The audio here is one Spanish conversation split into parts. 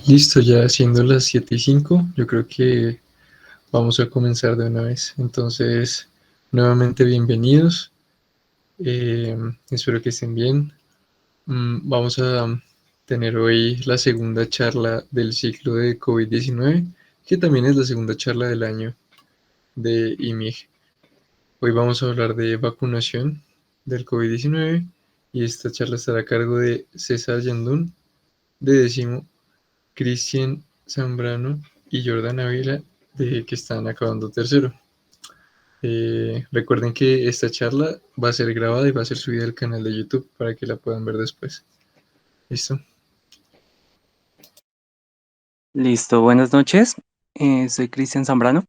Listo, ya siendo las 7:05, yo creo que vamos a comenzar de una vez. Entonces, nuevamente bienvenidos. Espero que estén bien. Vamos a tener hoy la segunda charla del ciclo de COVID-19, que también es la segunda charla del año de IMIG. Hoy vamos a hablar de vacunación del COVID-19 y esta charla estará a cargo de César Yandún, de décimo, Cristian Zambrano y Jordan Ávila, de que están acabando tercero. Recuerden que esta charla va a ser grabada y va a ser subida al canal de YouTube para que la puedan ver después. ¿Listo? Listo, buenas noches. Soy Cristian Zambrano.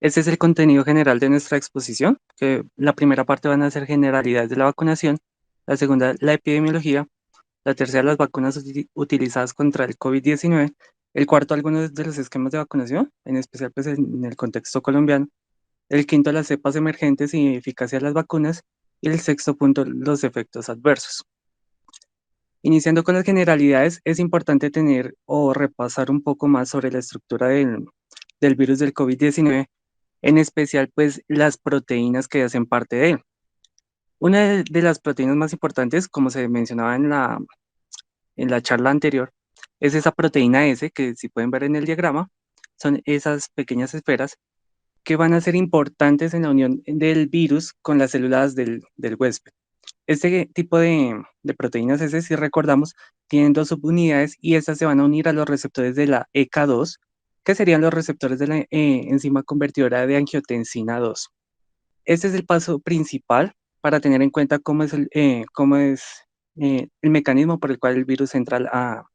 Este es el contenido general de nuestra exposición, que la primera parte van a ser generalidades de la vacunación, la segunda la epidemiología, la tercera las vacunas utilizadas contra el COVID-19, el cuarto algunos de los esquemas de vacunación, en especial pues en el contexto colombiano, el quinto las cepas emergentes y eficacia de las vacunas y el sexto punto los efectos adversos. Iniciando con las generalidades, es importante tener o repasar un poco más sobre la estructura del virus del COVID-19, en especial pues las proteínas que hacen parte de él. Una de las proteínas más importantes, como se mencionaba en la charla anterior, es esa proteína S, que si pueden ver en el diagrama, son esas pequeñas esferas que van a ser importantes en la unión del virus con las células del huésped. Este tipo de proteínas S, si recordamos, tienen dos subunidades y estas se van a unir a los receptores de la ECA2, que serían los receptores de la enzima convertidora de angiotensina 2. Este es el paso principal para tener en cuenta cómo es el mecanismo por el cual el virus entra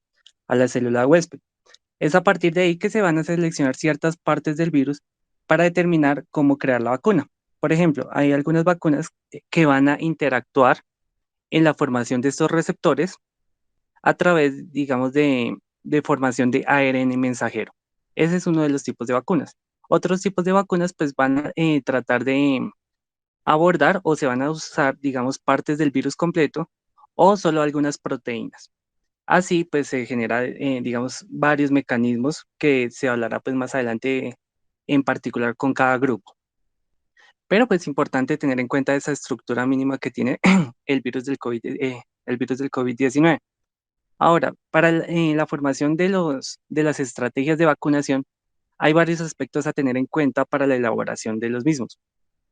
a la célula huésped. Es a partir de ahí que se van a seleccionar ciertas partes del virus para determinar cómo crear la vacuna. Por ejemplo, hay algunas vacunas que van a interactuar en la formación de estos receptores a través, digamos, de formación de ARN mensajero. Ese es uno de los tipos de vacunas. Otros tipos de vacunas pues van a tratar de abordar o se van a usar, digamos, partes del virus completo o solo algunas proteínas. Así pues se genera, digamos, varios mecanismos que se hablará pues más adelante en particular con cada grupo. Pero pues es importante tener en cuenta esa estructura mínima que tiene el virus del COVID-19. Ahora, para la formación de las estrategias de vacunación, hay varios aspectos a tener en cuenta para la elaboración de los mismos.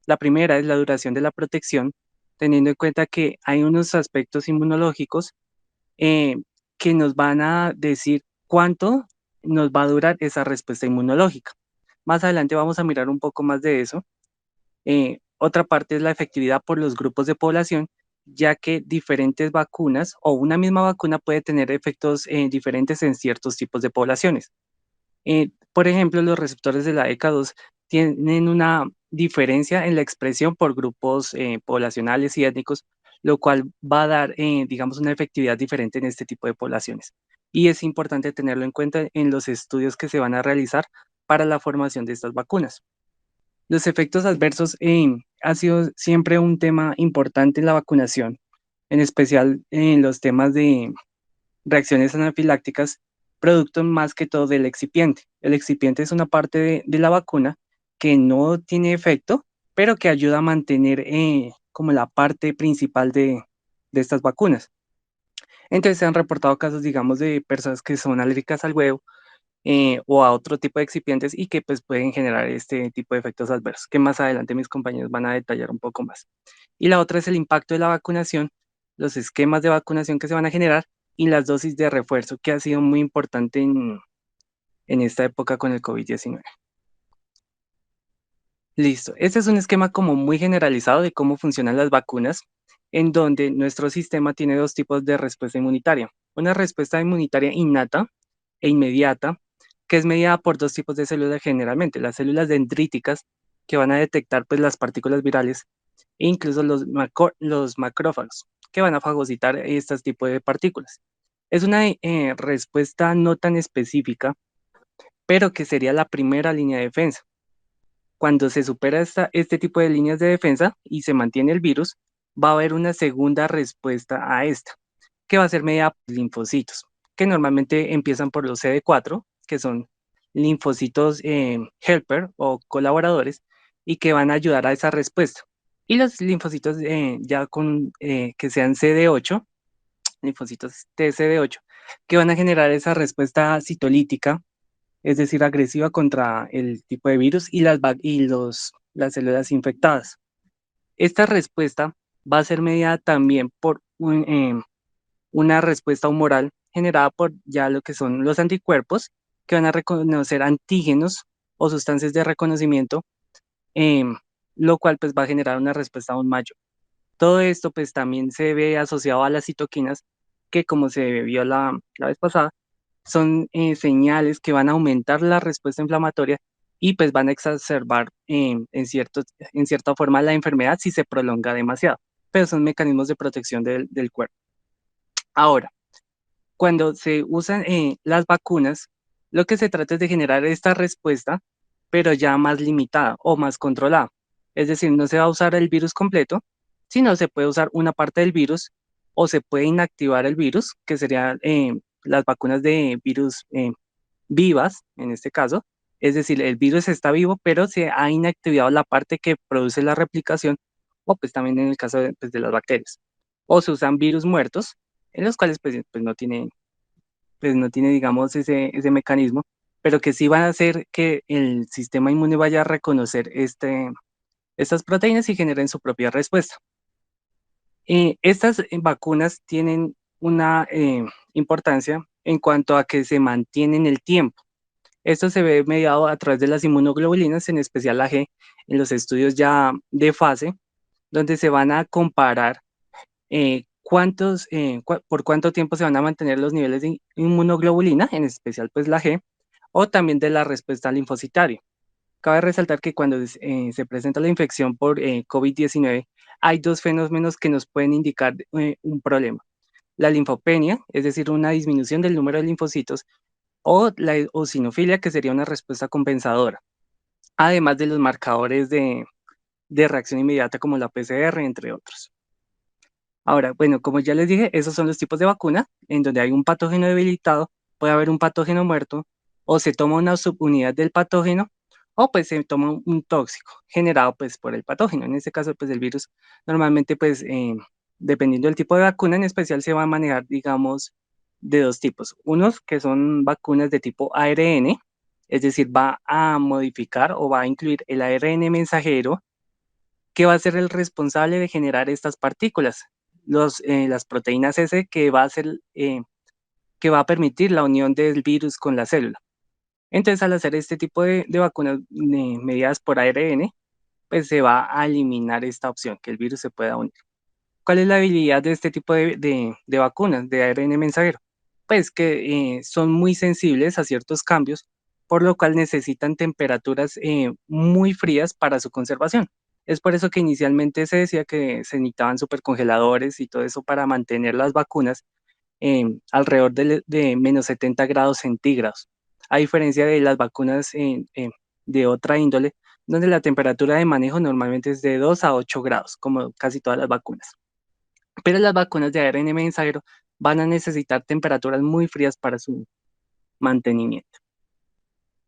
La primera es la duración de la protección, teniendo en cuenta que hay unos aspectos inmunológicos eh, que nos van a decir cuánto nos va a durar esa respuesta inmunológica. Más adelante vamos a mirar un poco más de eso. Otra parte es la efectividad por los grupos de población, ya que diferentes vacunas o una misma vacuna puede tener efectos diferentes en ciertos tipos de poblaciones. Por ejemplo, los receptores de la ECA2 tienen una diferencia en la expresión por grupos poblacionales y étnicos, lo cual va a dar, digamos, una efectividad diferente en este tipo de poblaciones. Y es importante tenerlo en cuenta en los estudios que se van a realizar para la formación de estas vacunas. Los efectos adversos ha sido siempre un tema importante en la vacunación, en especial en los temas de reacciones anafilácticas, producto más que todo del excipiente. El excipiente es una parte de la vacuna que no tiene efecto, pero que ayuda a mantener como la parte principal de estas vacunas. Entonces se han reportado casos, digamos, de personas que son alérgicas al huevo o a otro tipo de excipientes y que pues pueden generar este tipo de efectos adversos, que más adelante mis compañeros van a detallar un poco más. Y la otra es el impacto de la vacunación, los esquemas de vacunación que se van a generar y las dosis de refuerzo, que ha sido muy importante en esta época con el COVID-19. Listo, este es un esquema como muy generalizado de cómo funcionan las vacunas, en donde nuestro sistema tiene dos tipos de respuesta inmunitaria. Una respuesta inmunitaria innata e inmediata, que es mediada por dos tipos de células generalmente, las células dendríticas, que van a detectar pues, las partículas virales, e incluso los macrófagos, que van a fagocitar estos tipos de partículas. Es una respuesta no tan específica, pero que sería la primera línea de defensa. Cuando se supera este tipo de líneas de defensa y se mantiene el virus, va a haber una segunda respuesta a esta, que va a ser mediada por linfocitos, que normalmente empiezan por los CD4, que son linfocitos helper o colaboradores, y que van a ayudar a esa respuesta. Y los linfocitos ya con que sean CD8, linfocitos TCD8, que van a generar esa respuesta citolítica, es decir, agresiva contra el tipo de virus y las células infectadas. Esta respuesta va a ser mediada también por una respuesta humoral generada por ya lo que son los anticuerpos, que van a reconocer antígenos o sustancias de reconocimiento, em, lo cual pues va a generar una respuesta aún mayor. Todo esto pues también se ve asociado a las citoquinas, que como se vio la vez pasada, son señales que van a aumentar la respuesta inflamatoria y pues van a exacerbar en cierta forma la enfermedad si se prolonga demasiado, pero son mecanismos de protección del cuerpo. Ahora, cuando se usan las vacunas, lo que se trata es de generar esta respuesta, pero ya más limitada o más controlada. Es decir, no se va a usar el virus completo, sino se puede usar una parte del virus o se puede inactivar el virus, que serían las vacunas de virus vivas, en este caso. Es decir, el virus está vivo, pero se ha inactivado la parte que produce la replicación, o pues también en el caso de, pues, de las bacterias. O se usan virus muertos, en los cuales pues no tiene, digamos, ese mecanismo, pero que sí van a hacer que el sistema inmune vaya a reconocer estas proteínas y generen su propia respuesta. Estas vacunas tienen una importancia en cuanto a que se mantienen el tiempo. Esto se ve mediado a través de las inmunoglobulinas, en especial la G, en los estudios ya de fase, donde se van a comparar por cuánto tiempo se van a mantener los niveles de inmunoglobulina, en especial pues la G, o también de la respuesta linfocitaria. Cabe resaltar que cuando se presenta la infección por COVID-19, hay dos fenómenos que nos pueden indicar un problema. La linfopenia, es decir, una disminución del número de linfocitos, o la eosinofilia, que sería una respuesta compensadora, además de los marcadores de reacción inmediata como la PCR, entre otros. Ahora, bueno, como ya les dije, esos son los tipos de vacuna, en donde hay un patógeno debilitado, puede haber un patógeno muerto, o se toma una subunidad del patógeno, o pues se toma un tóxico generado pues por el patógeno. En este caso, pues el virus, normalmente pues dependiendo del tipo de vacuna, en especial se va a manejar, digamos, de dos tipos. Unos que son vacunas de tipo ARN, es decir, va a modificar o va a incluir el ARN mensajero, que va a ser el responsable de generar estas partículas, las proteínas S, que va a permitir la unión del virus con la célula. Entonces, al hacer este tipo de vacunas mediadas por ARN, pues se va a eliminar esta opción, que el virus se pueda unir. ¿Cuál es la habilidad de este tipo de vacunas de ARN mensajero? Pues que son muy sensibles a ciertos cambios, por lo cual necesitan temperaturas muy frías para su conservación. Es por eso que inicialmente se decía que se necesitaban supercongeladores y todo eso para mantener las vacunas alrededor de menos 70 grados centígrados, a diferencia de las vacunas de otra índole, donde la temperatura de manejo normalmente es de 2 a 8 grados, como casi todas las vacunas. Pero las vacunas de ARN mensajero van a necesitar temperaturas muy frías para su mantenimiento.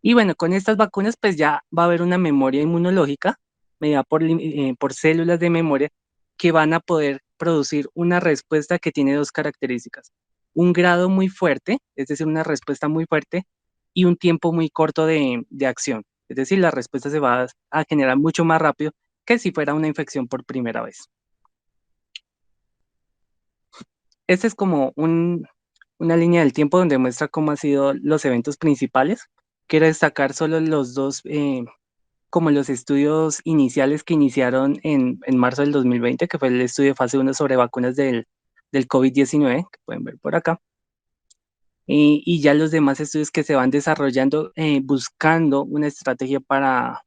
Y bueno, con estas vacunas pues ya va a haber una memoria inmunológica medida por células de memoria que van a poder producir una respuesta que tiene dos características. Un grado muy fuerte, es decir, una respuesta muy fuerte, y un tiempo muy corto de acción. Es decir, la respuesta se va a generar mucho más rápido que si fuera una infección por primera vez. Este es como una línea del tiempo donde muestra cómo han sido los eventos principales. Quiero destacar solo los dos, como los estudios iniciales que iniciaron en marzo del 2020, que fue el estudio de fase 1 sobre vacunas del COVID-19, que pueden ver por acá. Y ya los demás estudios que se van desarrollando buscando una estrategia para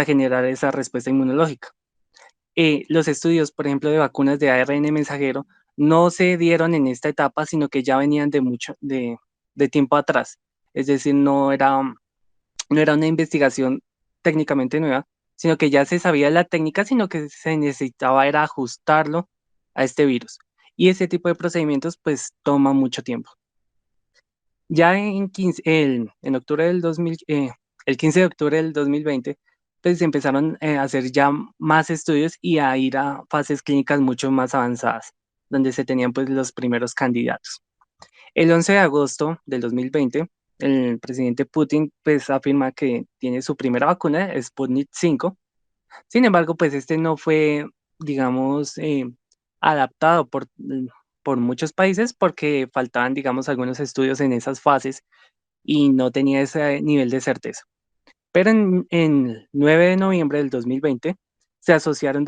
generar esa respuesta inmunológica. Los estudios, por ejemplo, de vacunas de ARN mensajero no se dieron en esta etapa, sino que ya venían de tiempo atrás. Es decir, no era una investigación técnicamente nueva, sino que ya se sabía la técnica, sino que se necesitaba era ajustarlo a este virus. Y ese tipo de procedimientos pues toma mucho tiempo. Ya en octubre del 2000, el 15 de octubre del 2020, pues se empezaron a hacer ya más estudios y a ir a fases clínicas mucho más avanzadas, donde se tenían pues los primeros candidatos. El 11 de agosto del 2020, el presidente Putin pues afirma que tiene su primera vacuna, Sputnik 5. Sin embargo, pues este no fue, digamos, adaptado por muchos países porque faltaban, digamos, algunos estudios en esas fases y no tenía ese nivel de certeza. Pero en 9 de noviembre del 2020 se asociaron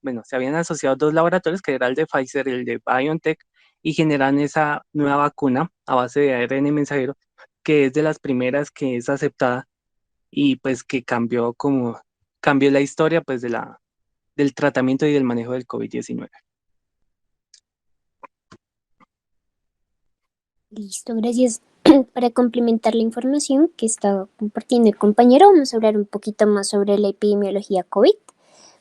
bueno, se habían asociado dos laboratorios, que era el de Pfizer y el de BioNTech, y generaron esa nueva vacuna a base de ARN mensajero, que es de las primeras que es aceptada y pues que cambió la historia pues del tratamiento y del manejo del COVID-19. Listo, gracias. Para complementar la información que estaba compartiendo el compañero, vamos a hablar un poquito más sobre la epidemiología COVID.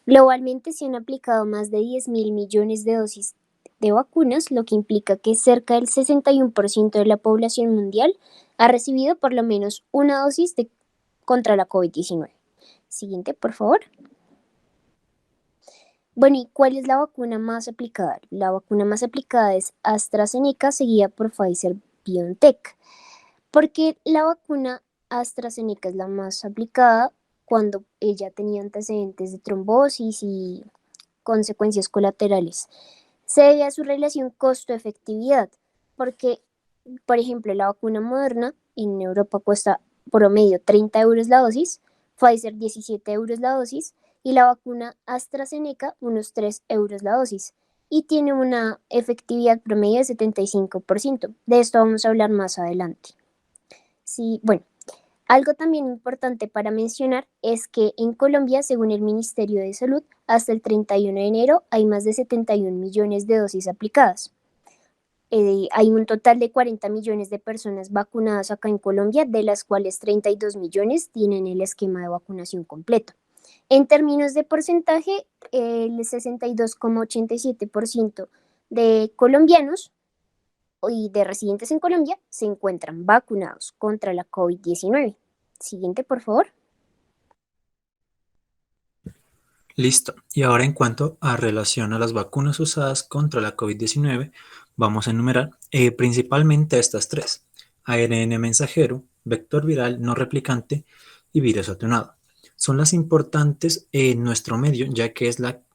Globalmente se han aplicado más de 10.000 millones de dosis de vacunas, lo que implica que cerca del 61% de la población mundial ha recibido por lo menos una dosis contra la COVID-19. Siguiente, por favor. Bueno, ¿y cuál es la vacuna más aplicada? La vacuna más aplicada es AstraZeneca, seguida por Pfizer-BioNTech. ¿Por qué la vacuna AstraZeneca es la más aplicada? Cuando ella tenía antecedentes de trombosis y consecuencias colaterales. Se debe a su relación costo-efectividad, porque, por ejemplo, la vacuna Moderna en Europa cuesta promedio 30 euros la dosis, Pfizer 17 euros la dosis y la vacuna AstraZeneca unos 3 euros la dosis y tiene una efectividad promedio de 75%. De esto vamos a hablar más adelante. Sí, bueno, algo también importante para mencionar es que en Colombia, según el Ministerio de Salud, hasta el 31 de enero hay más de 71 millones de dosis aplicadas. Hay un total de 40 millones de personas vacunadas acá en Colombia, de las cuales 32 millones tienen el esquema de vacunación completo. En términos de porcentaje, el 62,87% de colombianos y de residentes en Colombia se encuentran vacunados contra la COVID-19. Siguiente, por favor. Listo. Y ahora en cuanto a relación a las vacunas usadas contra la COVID-19, vamos a enumerar principalmente estas tres: ARN mensajero, vector viral no replicante y virus atenuado. Son las importantes en nuestro medio, ya que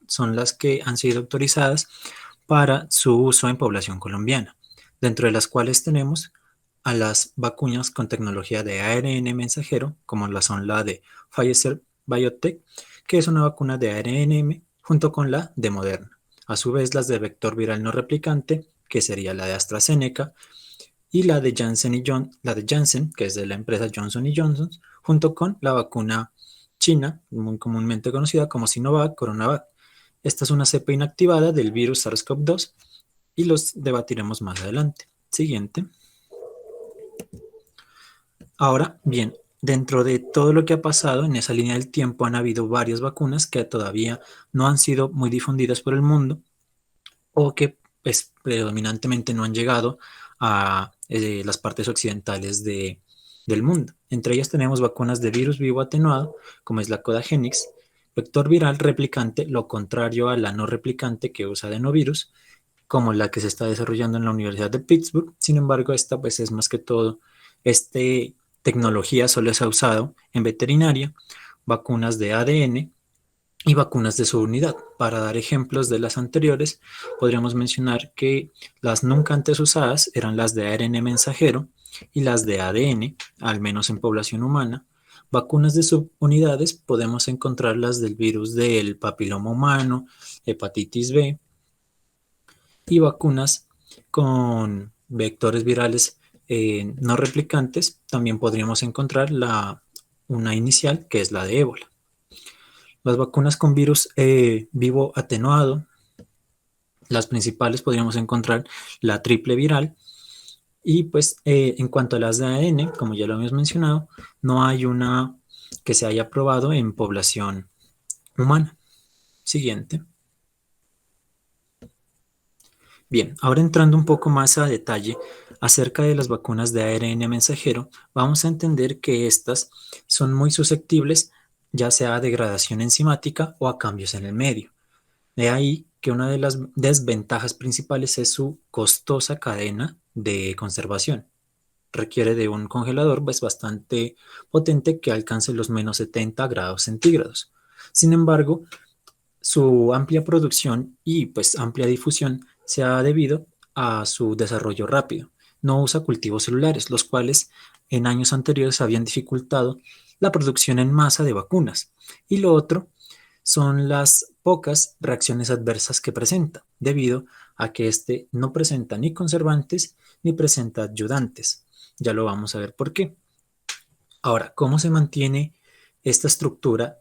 son las que han sido autorizadas para su uso en población colombiana, dentro de las cuales tenemos a las vacunas con tecnología de ARN mensajero, como son la de Pfizer BioNTech, que es una vacuna de ARNM, junto con la de Moderna. A su vez, las de vector viral no replicante, que sería la de AstraZeneca, y la de Janssen, que es de la empresa Johnson Johnson, junto con la vacuna china, muy comúnmente conocida como Sinovac, Coronavac. Esta es una cepa inactivada del virus SARS-CoV-2 y los debatiremos más adelante. Siguiente. Ahora, bien, dentro de todo lo que ha pasado en esa línea del tiempo han habido varias vacunas que todavía no han sido muy difundidas por el mundo o que pues, predominantemente no han llegado a las partes occidentales del mundo. Entre ellas tenemos vacunas de virus vivo atenuado, como es la Codagenix, vector viral replicante, lo contrario a la no replicante que usa adenovirus, como la que se está desarrollando en la Universidad de Pittsburgh. Sin embargo, esta pues es más que todo, tecnología solo se ha usado en veterinaria, vacunas de ADN y vacunas de subunidad. Para dar ejemplos de las anteriores, podríamos mencionar que las nunca antes usadas eran las de ARN mensajero y las de ADN, al menos en población humana. Vacunas de subunidades podemos encontrarlas del virus del papiloma humano, hepatitis B, y vacunas con vectores virales no replicantes, también podríamos encontrar una inicial que es la de ébola. Las vacunas con virus vivo atenuado, las principales podríamos encontrar la triple viral. Y pues en cuanto a las de ADN, como ya lo habíamos mencionado, no hay una que se haya probado en población humana. Siguiente. Bien, ahora entrando un poco más a detalle Acerca de las vacunas de ARN mensajero, vamos a entender que estas son muy susceptibles ya sea a degradación enzimática o a cambios en el medio. De ahí que una de las desventajas principales es su costosa cadena de conservación. Requiere de un congelador pues, bastante potente que alcance los menos 70 grados centígrados. Sin embargo, su amplia producción y pues amplia difusión se ha debido a su desarrollo rápido. No usa cultivos celulares, los cuales en años anteriores habían dificultado la producción en masa de vacunas. Y lo otro son las pocas reacciones adversas que presenta, debido a que este no presenta ni conservantes ni presenta ayudantes. Ya lo vamos a ver por qué. Ahora, ¿cómo se mantiene esta estructura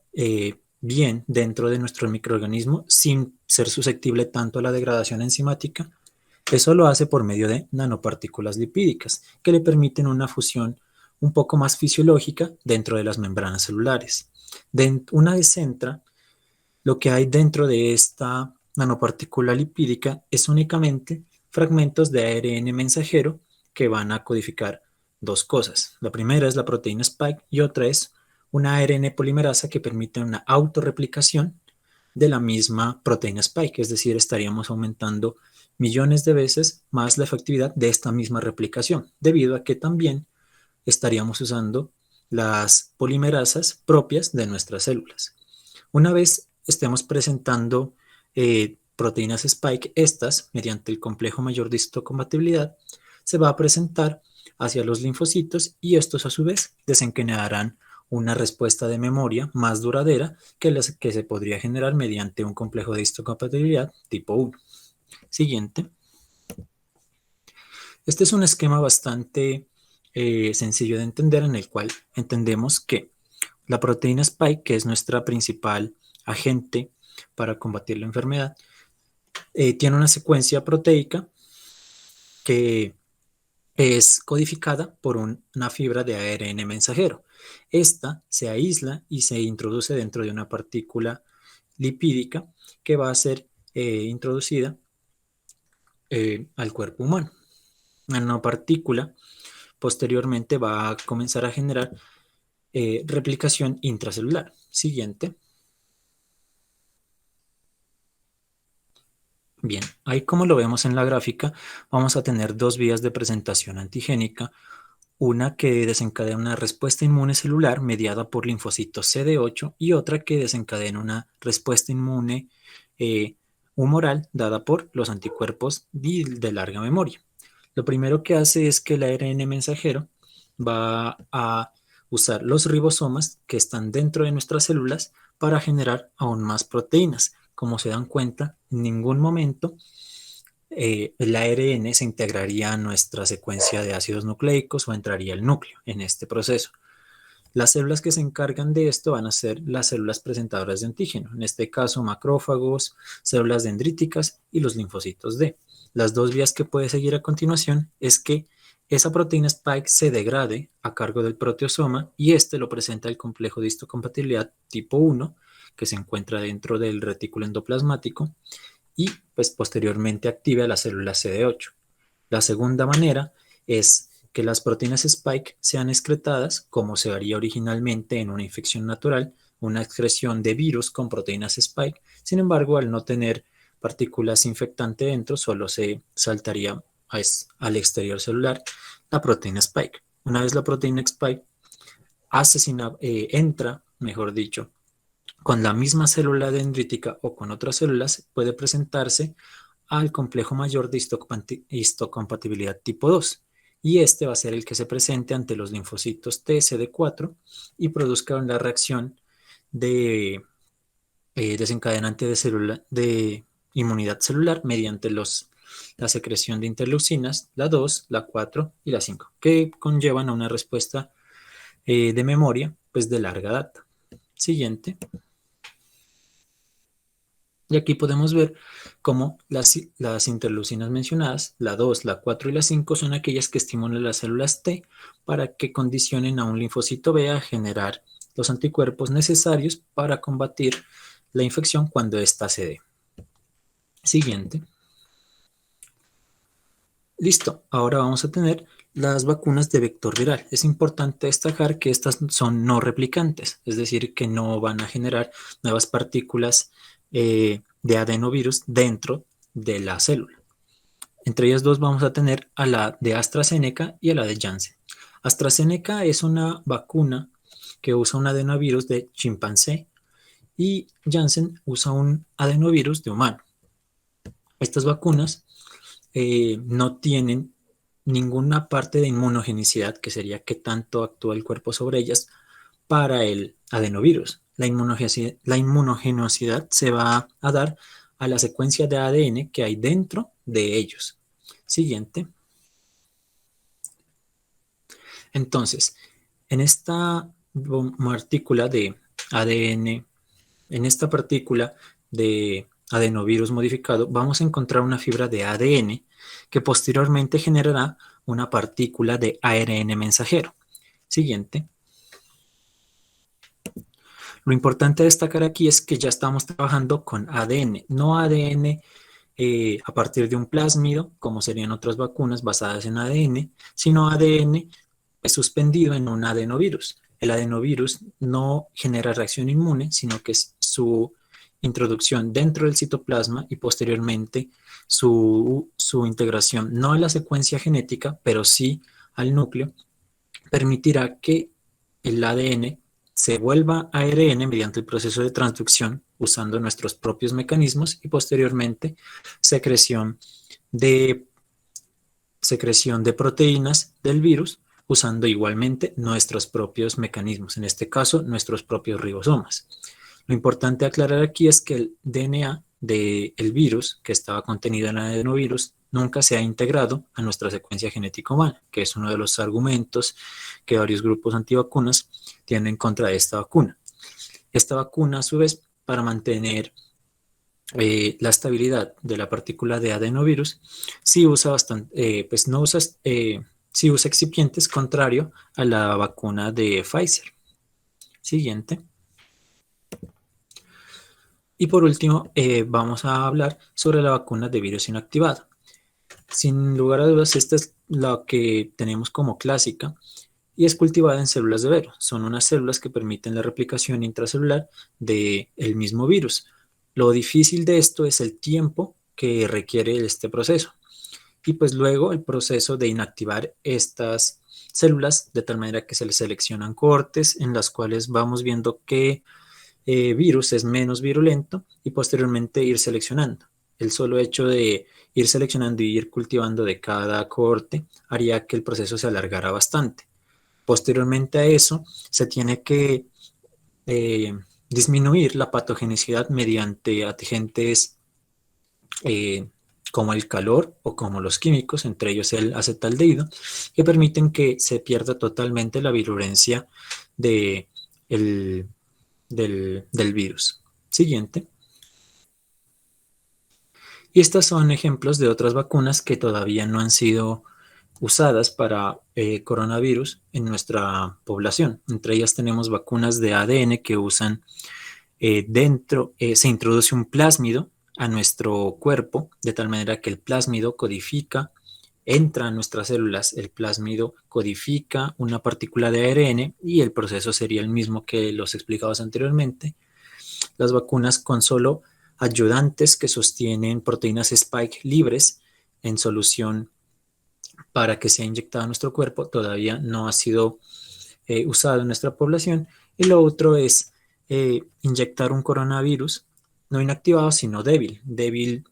bien dentro de nuestro microorganismo sin ser susceptible tanto a la degradación enzimática? Eso lo hace por medio de nanopartículas lipídicas que le permiten una fusión un poco más fisiológica dentro de las membranas celulares. Una vez entra, lo que hay dentro de esta nanopartícula lipídica es únicamente fragmentos de ARN mensajero que van a codificar dos cosas. La primera es la proteína spike y otra es una ARN polimerasa que permite una autorreplicación de la misma proteína spike, es decir, estaríamos aumentando millones de veces más la efectividad de esta misma replicación, debido a que también estaríamos usando las polimerasas propias de nuestras células. Una vez estemos presentando proteínas spike, estas, mediante el complejo mayor de histocompatibilidad, se va a presentar hacia los linfocitos y estos a su vez desencadenarán una respuesta de memoria más duradera que se podría generar mediante un complejo de histocompatibilidad tipo 1. Siguiente. Este es un esquema bastante sencillo de entender, en el cual entendemos que la proteína spike, que es nuestra principal agente para combatir la enfermedad, tiene una secuencia proteica que es codificada por una fibra de ARN mensajero. Esta se aísla y se introduce dentro de una partícula lipídica que va a ser introducida al cuerpo humano. La nanopartícula posteriormente va a comenzar a generar replicación intracelular. Siguiente. Bien, ahí como lo vemos en la gráfica, vamos a tener dos vías de presentación antigénica, una que desencadena una respuesta inmune celular mediada por linfocitos CD8 y otra que desencadena una respuesta inmune humoral dada por los anticuerpos de larga memoria. Lo primero que hace es que el ARN mensajero va a usar los ribosomas que están dentro de nuestras células para generar aún más proteínas. Como se dan cuenta, en ningún momento el ARN se integraría a nuestra secuencia de ácidos nucleicos o entraría al núcleo en este proceso. Las células que se encargan de esto van a ser las células presentadoras de antígeno, en este caso macrófagos, células dendríticas y los linfocitos D. Las dos vías que puede seguir a continuación es que esa proteína spike se degrade a cargo del proteosoma y este lo presenta el complejo de histocompatibilidad tipo 1 que se encuentra dentro del retículo endoplasmático y pues posteriormente active a las células CD8. La segunda manera es que las proteínas spike sean excretadas, como se haría originalmente en una infección natural, una excreción de virus con proteínas spike. Sin embargo, al no tener partículas infectantes dentro, solo se saltaría al exterior celular la proteína spike. Una vez la proteína spike entra, mejor dicho, con la misma célula dendrítica o con otras células, puede presentarse al complejo mayor de histocompatibilidad tipo 2. Y este va a ser el que se presente ante los linfocitos T, CD4 y produzca una reacción de desencadenante de inmunidad celular mediante la secreción de interleucinas, la 2, la 4 y la 5, que conllevan a una respuesta de memoria pues de larga data. Siguiente. Y aquí podemos ver cómo las interleucinas mencionadas, la 2, la 4 y la 5, son aquellas que estimulan las células T para que condicionen a un linfocito B a generar los anticuerpos necesarios para combatir la infección cuando ésta se dé. Siguiente. Listo, ahora vamos a tener las vacunas de vector viral. Es importante destacar que estas son no replicantes, es decir, que no van a generar nuevas partículas de adenovirus dentro de la célula. Entre ellas dos vamos a tener a la de AstraZeneca y a la de Janssen. AstraZeneca es una vacuna que usa un adenovirus de chimpancé y Janssen usa un adenovirus de humano. Estas vacunas no tienen ninguna parte de inmunogenicidad, que sería qué tanto actúa el cuerpo sobre ellas, para el adenovirus. La inmunogenosidad se va a dar a la secuencia de ADN que hay dentro de ellos. Siguiente. Entonces, en esta partícula de ADN, en esta partícula de adenovirus modificado, vamos a encontrar una fibra de ADN que posteriormente generará una partícula de ARN mensajero. Siguiente. Lo importante a destacar aquí es que ya estamos trabajando con ADN, no ADN a partir de un plásmido, como serían otras vacunas basadas en ADN, sino ADN suspendido en un adenovirus. El adenovirus no genera reacción inmune, sino que es su introducción dentro del citoplasma y posteriormente su integración no a la secuencia genética, pero sí al núcleo, permitirá que el ADN se vuelva ARN mediante el proceso de transducción usando nuestros propios mecanismos y posteriormente secreción de proteínas del virus usando igualmente nuestros propios mecanismos, en este caso nuestros propios ribosomas. Lo importante aclarar aquí es que el DNA del virus que estaba contenido en el adenovirus nunca se ha integrado a nuestra secuencia genética humana, que es uno de los argumentos que varios grupos antivacunas tienen en contra de esta vacuna. Esta vacuna, a su vez, para mantener la estabilidad de la partícula de adenovirus, sí usa sí usa excipientes, contrario a la vacuna de Pfizer. Siguiente. Y por último, vamos a hablar sobre la vacuna de virus inactivado. Sin lugar a dudas, esta es la que tenemos como clásica y es cultivada en células de Vero. Son unas células que permiten la replicación intracelular del mismo virus. Lo difícil de esto es el tiempo que requiere este proceso. Y pues luego el proceso de inactivar estas células de tal manera que se les seleccionan cohortes en las cuales vamos viendo qué virus es menos virulento y posteriormente ir seleccionando. El solo hecho de ir seleccionando y ir cultivando de cada cohorte haría que el proceso se alargara bastante. Posteriormente a eso, se tiene que disminuir la patogenicidad mediante agentes como el calor o como los químicos, entre ellos el acetaldehído, que permiten que se pierda totalmente la virulencia del virus. Siguiente. Y estas son ejemplos de otras vacunas que todavía no han sido usadas para coronavirus en nuestra población. Entre ellas tenemos vacunas de ADN que usan se introduce un plásmido a nuestro cuerpo, de tal manera que el plásmido codifica, entra a nuestras células, el plásmido codifica una partícula de ARN y el proceso sería el mismo que los explicados anteriormente. Las vacunas con solo ayudantes que sostienen proteínas spike libres en solución para que sea inyectada a nuestro cuerpo todavía no ha sido usado en nuestra población. Y lo otro es inyectar un coronavirus no inactivado, sino débil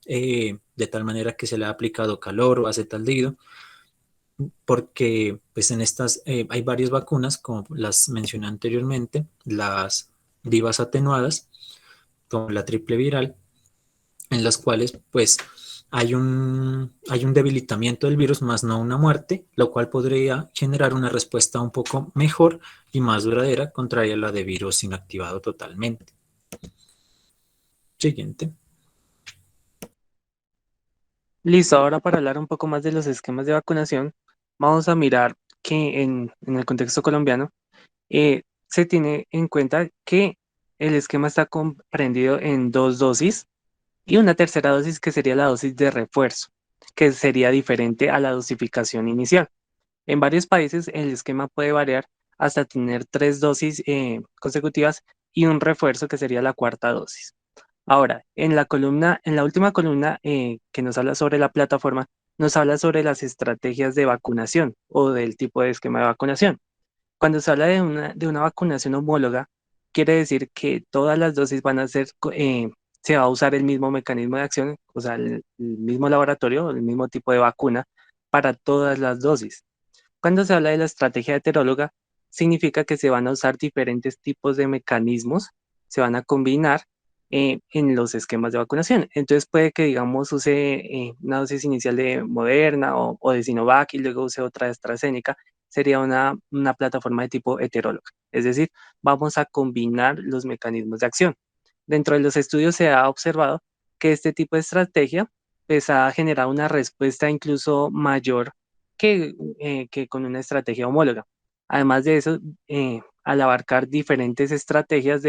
de tal manera que se le ha aplicado calor o acetaldehído, porque pues en estas hay varias vacunas, como las mencioné anteriormente, las vivas atenuadas, como la triple viral, en las cuales pues hay un debilitamiento del virus, más no una muerte, lo cual podría generar una respuesta un poco mejor y más duradera, contraria a la de virus inactivado totalmente. Siguiente. Listo, ahora para hablar un poco más de los esquemas de vacunación, vamos a mirar que en el contexto colombiano se tiene en cuenta que el esquema está comprendido en dos dosis y una tercera dosis que sería la dosis de refuerzo. que sería diferente a la dosificación inicial. En varios países el esquema puede variar hasta tener 3 dosis consecutivas y un refuerzo que sería la cuarta dosis. Ahora, en la última columna que nos habla sobre la plataforma, nos habla sobre las estrategias de vacunación o del tipo de esquema de vacunación. Cuando se habla de una vacunación homóloga, quiere decir que todas las dosis van a ser, se va a usar el mismo mecanismo de acción, o sea, el mismo laboratorio, el mismo tipo de vacuna para todas las dosis. Cuando se habla de la estrategia heteróloga, significa que se van a usar diferentes tipos de mecanismos, se van a combinar en los esquemas de vacunación. Entonces puede que, digamos, use una dosis inicial de Moderna o de Sinovac y luego use otra de AstraZeneca. Sería una plataforma de tipo heteróloga. Es decir, vamos a combinar los mecanismos de acción. Dentro de los estudios se ha observado que este tipo de estrategia pues, ha generado una respuesta incluso mayor que con una estrategia homóloga. Además de eso, al abarcar diferentes estrategias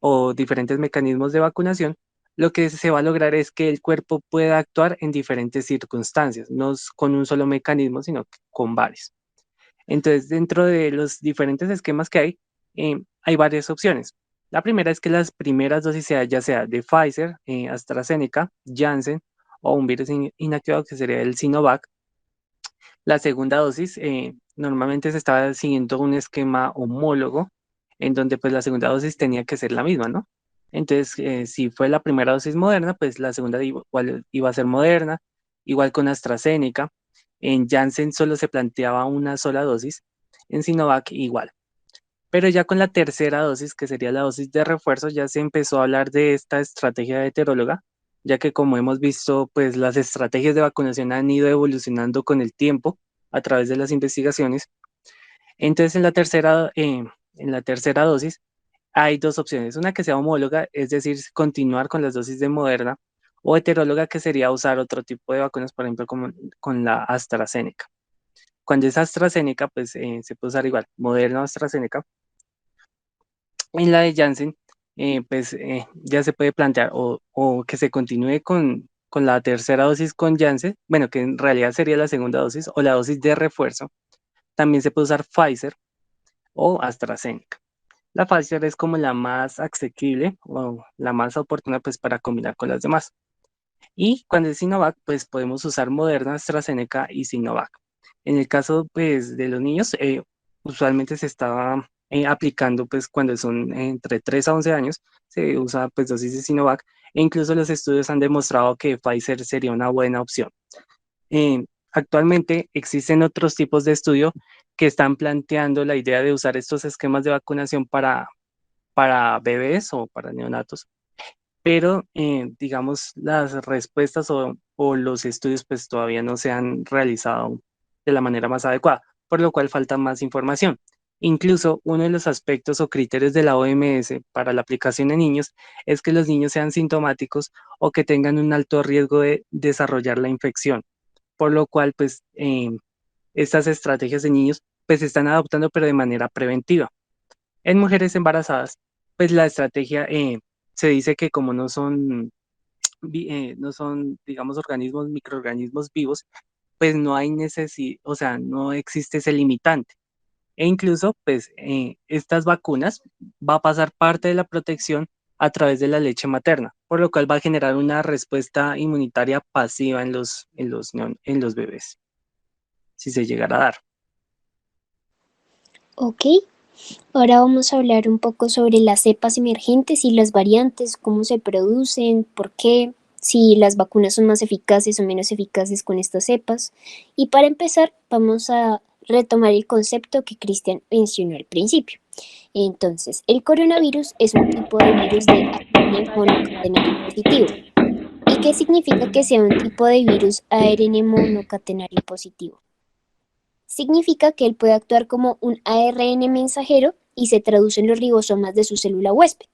o diferentes mecanismos de vacunación, lo que se va a lograr es que el cuerpo pueda actuar en diferentes circunstancias, no con un solo mecanismo, sino con varios. Entonces, dentro de los diferentes esquemas que hay varias opciones. La primera es que las primeras dosis ya sea de Pfizer, AstraZeneca, Janssen o un virus inactivado que sería el Sinovac. La segunda dosis, normalmente se estaba siguiendo un esquema homólogo, en donde pues la segunda dosis tenía que ser la misma, ¿no? Entonces, si fue la primera dosis Moderna, pues la segunda igual iba a ser Moderna, igual con AstraZeneca. En Janssen solo se planteaba una sola dosis, en Sinovac igual. Pero ya con la tercera dosis, que sería la dosis de refuerzo, ya se empezó a hablar de esta estrategia heteróloga, ya que como hemos visto, pues las estrategias de vacunación han ido evolucionando con el tiempo a través de las investigaciones. Entonces, en la tercera dosis hay dos opciones, una que sea homóloga, es decir, continuar con las dosis de Moderna, o heteróloga, que sería usar otro tipo de vacunas, por ejemplo, como con la AstraZeneca. Cuando es AstraZeneca, pues se puede usar igual, Moderna o AstraZeneca. En la de Janssen, pues ya se puede plantear o que se continúe con la tercera dosis con Janssen, bueno, que en realidad sería la segunda dosis, o la dosis de refuerzo. También se puede usar Pfizer o AstraZeneca. La Pfizer es como la más asequible o la más oportuna pues para combinar con las demás. Y cuando es Sinovac, pues podemos usar Moderna, AstraZeneca y Sinovac. En el caso pues de los niños, usualmente se está aplicando pues cuando son entre 3 a 11 años, se usa pues dosis de Sinovac e incluso los estudios han demostrado que Pfizer sería una buena opción. Actualmente existen otros tipos de estudio que están planteando la idea de usar estos esquemas de vacunación para bebés o para neonatos, pero digamos las respuestas o los estudios pues todavía no se han realizado de la manera más adecuada, por lo cual falta más información. Incluso uno de los aspectos o criterios de la OMS para la aplicación en niños es que los niños sean sintomáticos o que tengan un alto riesgo de desarrollar la infección, por lo cual pues estas estrategias de niños pues se están adoptando pero de manera preventiva. En mujeres embarazadas, pues la estrategia se dice que como no son, digamos, microorganismos vivos, pues no hay necesidad, o sea, no existe ese limitante. E incluso, pues, estas vacunas va a pasar parte de la protección a través de la leche materna, por lo cual va a generar una respuesta inmunitaria pasiva en los bebés, si se llegara a dar. Ok, ahora vamos a hablar un poco sobre las cepas emergentes y las variantes, cómo se producen, por qué, si las vacunas son más eficaces o menos eficaces con estas cepas. Y para empezar, vamos a retomar el concepto que Cristian mencionó al principio. Entonces, el coronavirus es un tipo de virus de ARN monocatenario positivo. ¿Y qué significa que sea un tipo de virus ARN monocatenario positivo? Significa que él puede actuar como un ARN mensajero y se traduce en los ribosomas de su célula huésped.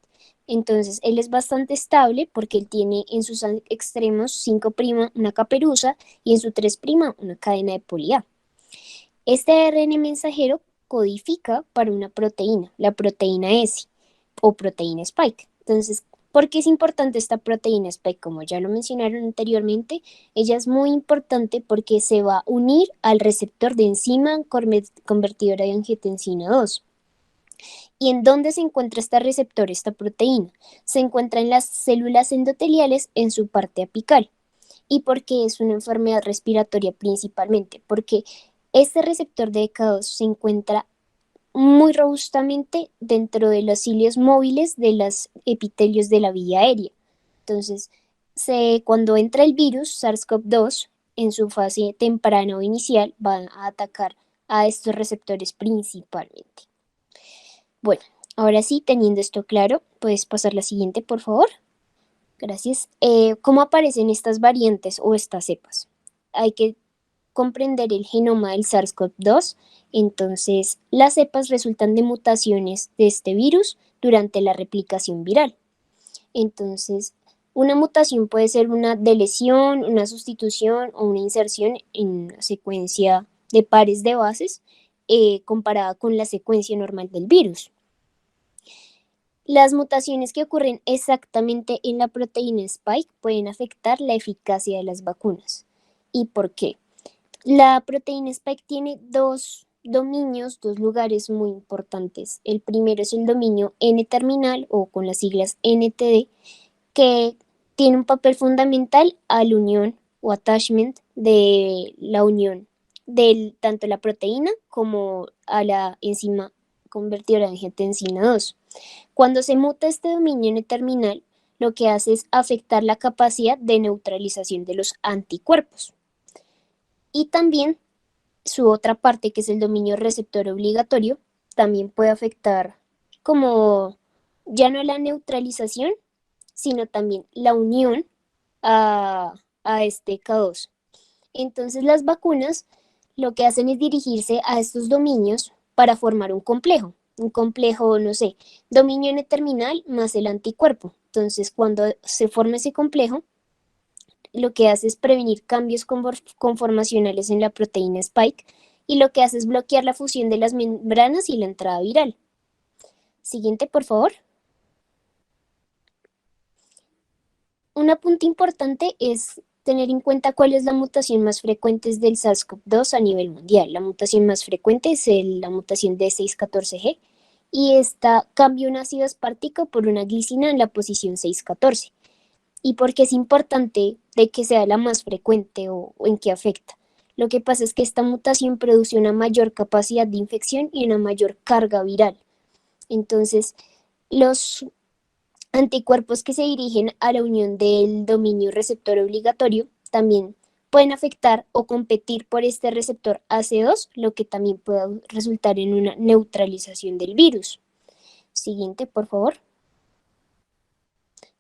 Entonces, él es bastante estable porque él tiene en sus extremos 5' una caperuza y en su 3' una cadena de poli A. Este ARN mensajero codifica para una proteína, la proteína S o proteína spike. Entonces, ¿Por qué es importante esta proteína spike? Como ya lo mencionaron anteriormente, ella es muy importante porque se va a unir al receptor de enzima convertidora de angiotensina 2. ¿Y en dónde se encuentra este receptor, esta proteína? Se encuentra en las células endoteliales en su parte apical. ¿Y por qué es una enfermedad respiratoria principalmente? Porque este receptor de ECA2 se encuentra muy robustamente dentro de los cilios móviles de los epitelios de la vía aérea. Entonces, cuando entra el virus SARS-CoV-2 en su fase temprana o inicial, va a atacar a estos receptores principalmente. Bueno, ahora sí, teniendo esto claro, puedes pasar la siguiente, por favor. Gracias. ¿Cómo aparecen estas variantes o estas cepas? Hay que comprender el genoma del SARS-CoV-2. Entonces, las cepas resultan de mutaciones de este virus durante la replicación viral. Entonces, una mutación puede ser una deleción, una sustitución o una inserción en una secuencia de pares de bases comparada con la secuencia normal del virus. Las mutaciones que ocurren exactamente en la proteína spike pueden afectar la eficacia de las vacunas. ¿Y por qué? La proteína spike tiene dos dominios, dos lugares muy importantes. El primero es el dominio N-terminal o con las siglas NTD, que tiene un papel fundamental a la unión o attachment de la unión de tanto la proteína como a la enzima convertidora de angiotensina 2. Cuando se muta este dominio N-terminal, lo que hace es afectar la capacidad de neutralización de los anticuerpos. Y también su otra parte, que es el dominio receptor obligatorio, también puede afectar como ya no la neutralización, sino también la unión a este K2. Entonces las vacunas lo que hacen es dirigirse a estos dominios para formar un complejo, no sé, dominio N-terminal más el anticuerpo. Entonces cuando se forma ese complejo, lo que hace es prevenir cambios conformacionales en la proteína spike y lo que hace es bloquear la fusión de las membranas y la entrada viral. Siguiente, por favor. Un apunte importante es tener en cuenta cuál es la mutación más frecuente del SARS-CoV-2 a nivel mundial. La mutación más frecuente es la mutación D614G y esta cambia un ácido aspartico por una glicina en la posición 614. ¿Y por qué es importante de que sea la más frecuente o en qué afecta? Lo que pasa es que esta mutación produce una mayor capacidad de infección y una mayor carga viral. Entonces, los anticuerpos que se dirigen a la unión del dominio receptor obligatorio también pueden afectar o competir por este receptor AC2, lo que también puede resultar en una neutralización del virus. Siguiente, por favor.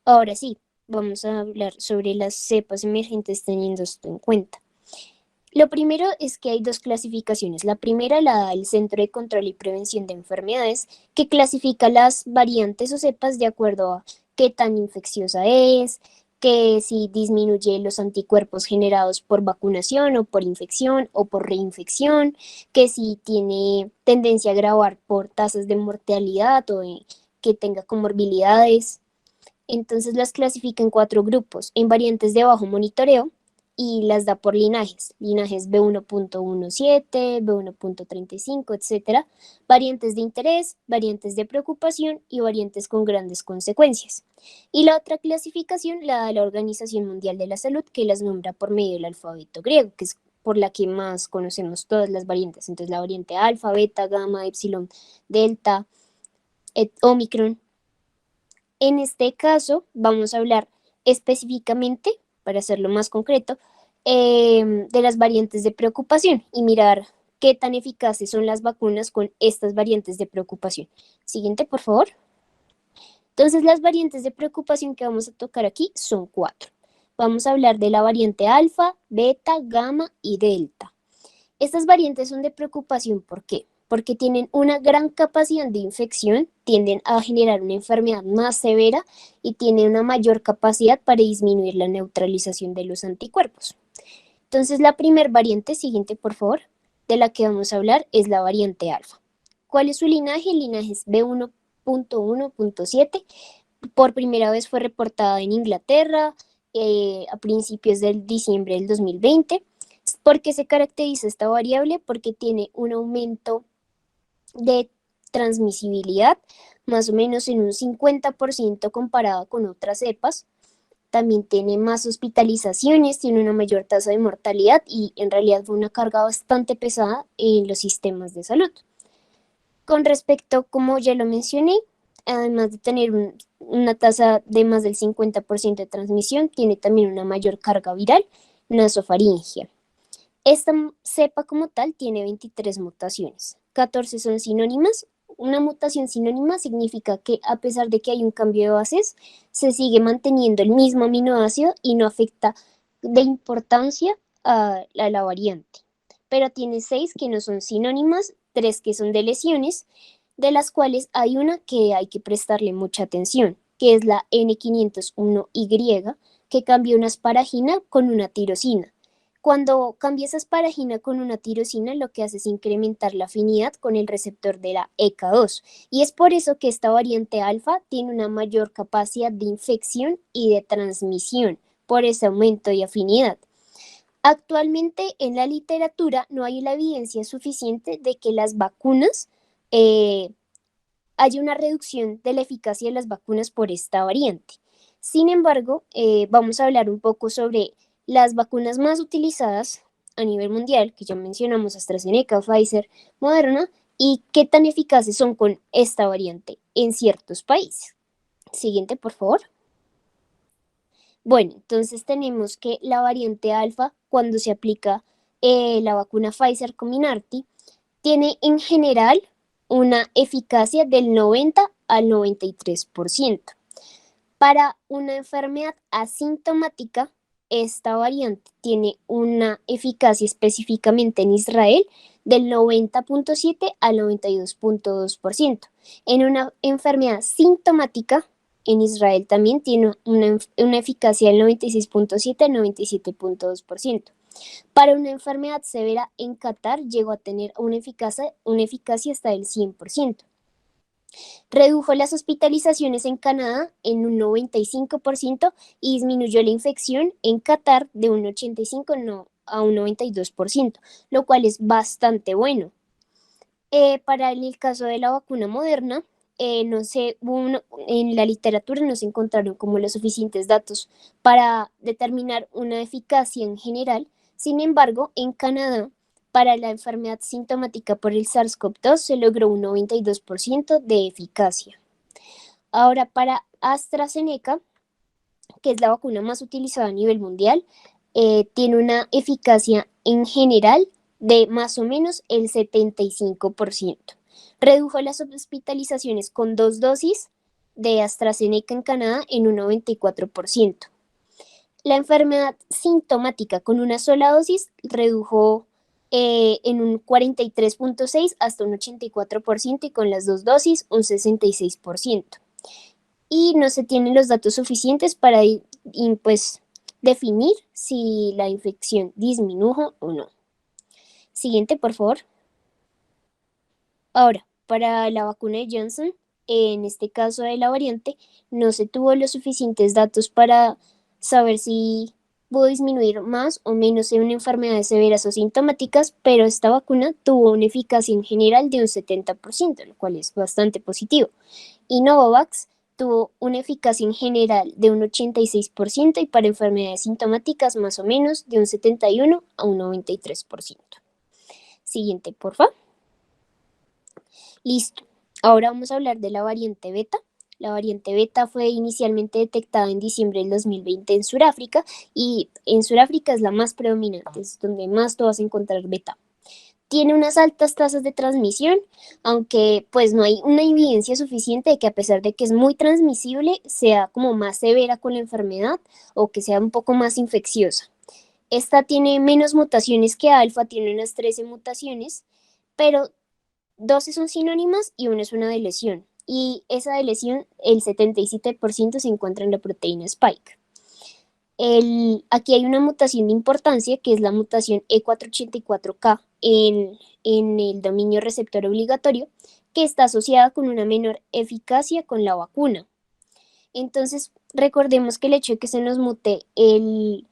Ahora sí, vamos a hablar sobre las cepas emergentes teniendo esto en cuenta. Lo primero es que hay dos clasificaciones. La primera la da el Centro de Control y Prevención de Enfermedades, que clasifica las variantes o cepas de acuerdo a qué tan infecciosa es, que si disminuye los anticuerpos generados por vacunación o por infección o por reinfección, que si tiene tendencia a agravar por tasas de mortalidad o que tenga comorbilidades. Entonces las clasifica en 4 grupos, en variantes de bajo monitoreo y las da por linajes B1.17, B1.35, etc. Variantes de interés, variantes de preocupación y variantes con grandes consecuencias. Y la otra clasificación la da la Organización Mundial de la Salud, que las nombra por medio del alfabeto griego, que es por la que más conocemos todas las variantes. Entonces la variante alfa, beta, gamma, epsilon, delta, omicron. En este caso vamos a hablar específicamente, para hacerlo más concreto, de las variantes de preocupación y mirar qué tan eficaces son las vacunas con estas variantes de preocupación. Siguiente, por favor. Entonces, las variantes de preocupación que vamos a tocar aquí son 4. Vamos a hablar de la variante alfa, beta, gamma y delta. Estas variantes son de preocupación, ¿por qué? Porque tienen una gran capacidad de infección, tienden a generar una enfermedad más severa y tienen una mayor capacidad para disminuir la neutralización de los anticuerpos. Entonces, la primera variante, siguiente por favor, de la que vamos a hablar es la variante alfa. ¿Cuál es su linaje? El linaje es B1.1.7. por primera vez fue reportada en Inglaterra a principios del diciembre del 2020. ¿Por qué se caracteriza esta variable? Porque tiene un aumento de transmisibilidad, más o menos en un 50% comparado con otras cepas. También tiene más hospitalizaciones, tiene una mayor tasa de mortalidad y en realidad fue una carga bastante pesada en los sistemas de salud. Con respecto, como ya lo mencioné, además de tener una tasa de más del 50% de transmisión, tiene también una mayor carga viral nasofaringea. Esta cepa como tal tiene 23 mutaciones, 14 son sinónimas. Una mutación sinónima significa que a pesar de que hay un cambio de bases, se sigue manteniendo el mismo aminoácido y no afecta de importancia a la variante. Pero tiene 6 que no son sinónimas, 3 que son de lesiones, de las cuales hay una que hay que prestarle mucha atención, que es la N501Y, que cambia una asparagina con una tirosina. Cuando cambia esa asparagina con una tirosina, lo que hace es incrementar la afinidad con el receptor de la ECA2. Y es por eso que esta variante alfa tiene una mayor capacidad de infección y de transmisión, por ese aumento de afinidad. Actualmente en la literatura no hay la evidencia suficiente de que las vacunas haya una reducción de la eficacia de las vacunas por esta variante. Sin embargo, vamos a hablar un poco sobre las vacunas más utilizadas a nivel mundial, que ya mencionamos, AstraZeneca, Pfizer, Moderna, y qué tan eficaces son con esta variante en ciertos países. Siguiente, por favor. Bueno, entonces tenemos que la variante alfa, cuando se aplica la vacuna Pfizer Comirnaty, tiene en general una eficacia del 90 al 93%. Para una enfermedad asintomática, esta variante tiene una eficacia específicamente en Israel del 90.7 al 92.2%. En una enfermedad sintomática, en Israel también tiene una eficacia del 96.7 al 97.2%. Para una enfermedad severa en Qatar llegó a tener una eficacia hasta del 100%. Redujo las hospitalizaciones en Canadá en un 95% y disminuyó la infección en Qatar de un 85% a un 92%, lo cual es bastante bueno. Para el caso de la vacuna Moderna, no sé, en la literatura no se encontraron como los suficientes datos para determinar una eficacia en general. Sin embargo, en Canadá, para la enfermedad sintomática por el SARS-CoV-2 se logró un 92% de eficacia. Ahora, para AstraZeneca, que es la vacuna más utilizada a nivel mundial, tiene una eficacia en general de más o menos el 75%. Redujo las hospitalizaciones con 2 dosis de AstraZeneca en Canadá en un 94%. La enfermedad sintomática con una sola dosis redujo en un 43.6 hasta un 84% y con las 2 dosis un 66%. Y no se tienen los datos suficientes para pues, definir si la infección disminuyó o no. Siguiente, por favor. Ahora, para la vacuna de Johnson, en este caso de la variante, no se tuvo los suficientes datos para saber si pudo disminuir más o menos en enfermedades severas o sintomáticas, pero esta vacuna tuvo una eficacia en general de un 70%, lo cual es bastante positivo. Y Novavax tuvo una eficacia en general de un 86% y para enfermedades sintomáticas más o menos de un 71 a un 93%. Siguiente, por favor. Listo. Ahora vamos a hablar de la variante beta. La variante beta fue inicialmente detectada en diciembre del 2020 en Sudáfrica y en Sudáfrica es la más predominante, es donde más tú vas a encontrar beta. Tiene unas altas tasas de transmisión, aunque pues no hay una evidencia suficiente de que a pesar de que es muy transmisible, sea como más severa con la enfermedad o que sea un poco más infecciosa. Esta tiene menos mutaciones que alfa, tiene unas 13 mutaciones, pero 12 son sinónimas y una es una de lesión. Y esa de lesión, el 77% se encuentra en la proteína Spike. Aquí hay una mutación de importancia que es la mutación E484K en el dominio receptor obligatorio, que está asociada con una menor eficacia con la vacuna. Entonces, recordemos que el hecho de que se nos mute el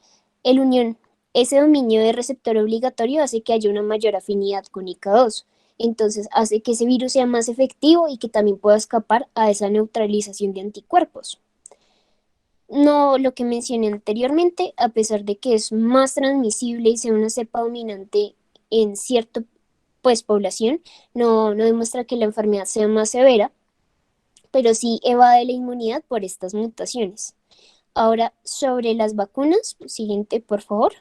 unión, ese dominio de receptor obligatorio hace que haya una mayor afinidad con ICA2. Entonces, hace que ese virus sea más efectivo y que también pueda escapar a esa neutralización de anticuerpos. No, lo que mencioné anteriormente, a pesar de que es más transmisible y sea una cepa dominante en cierta población, no demuestra que la enfermedad sea más severa, pero sí evade la inmunidad por estas mutaciones. Ahora, sobre las vacunas, siguiente, por favor.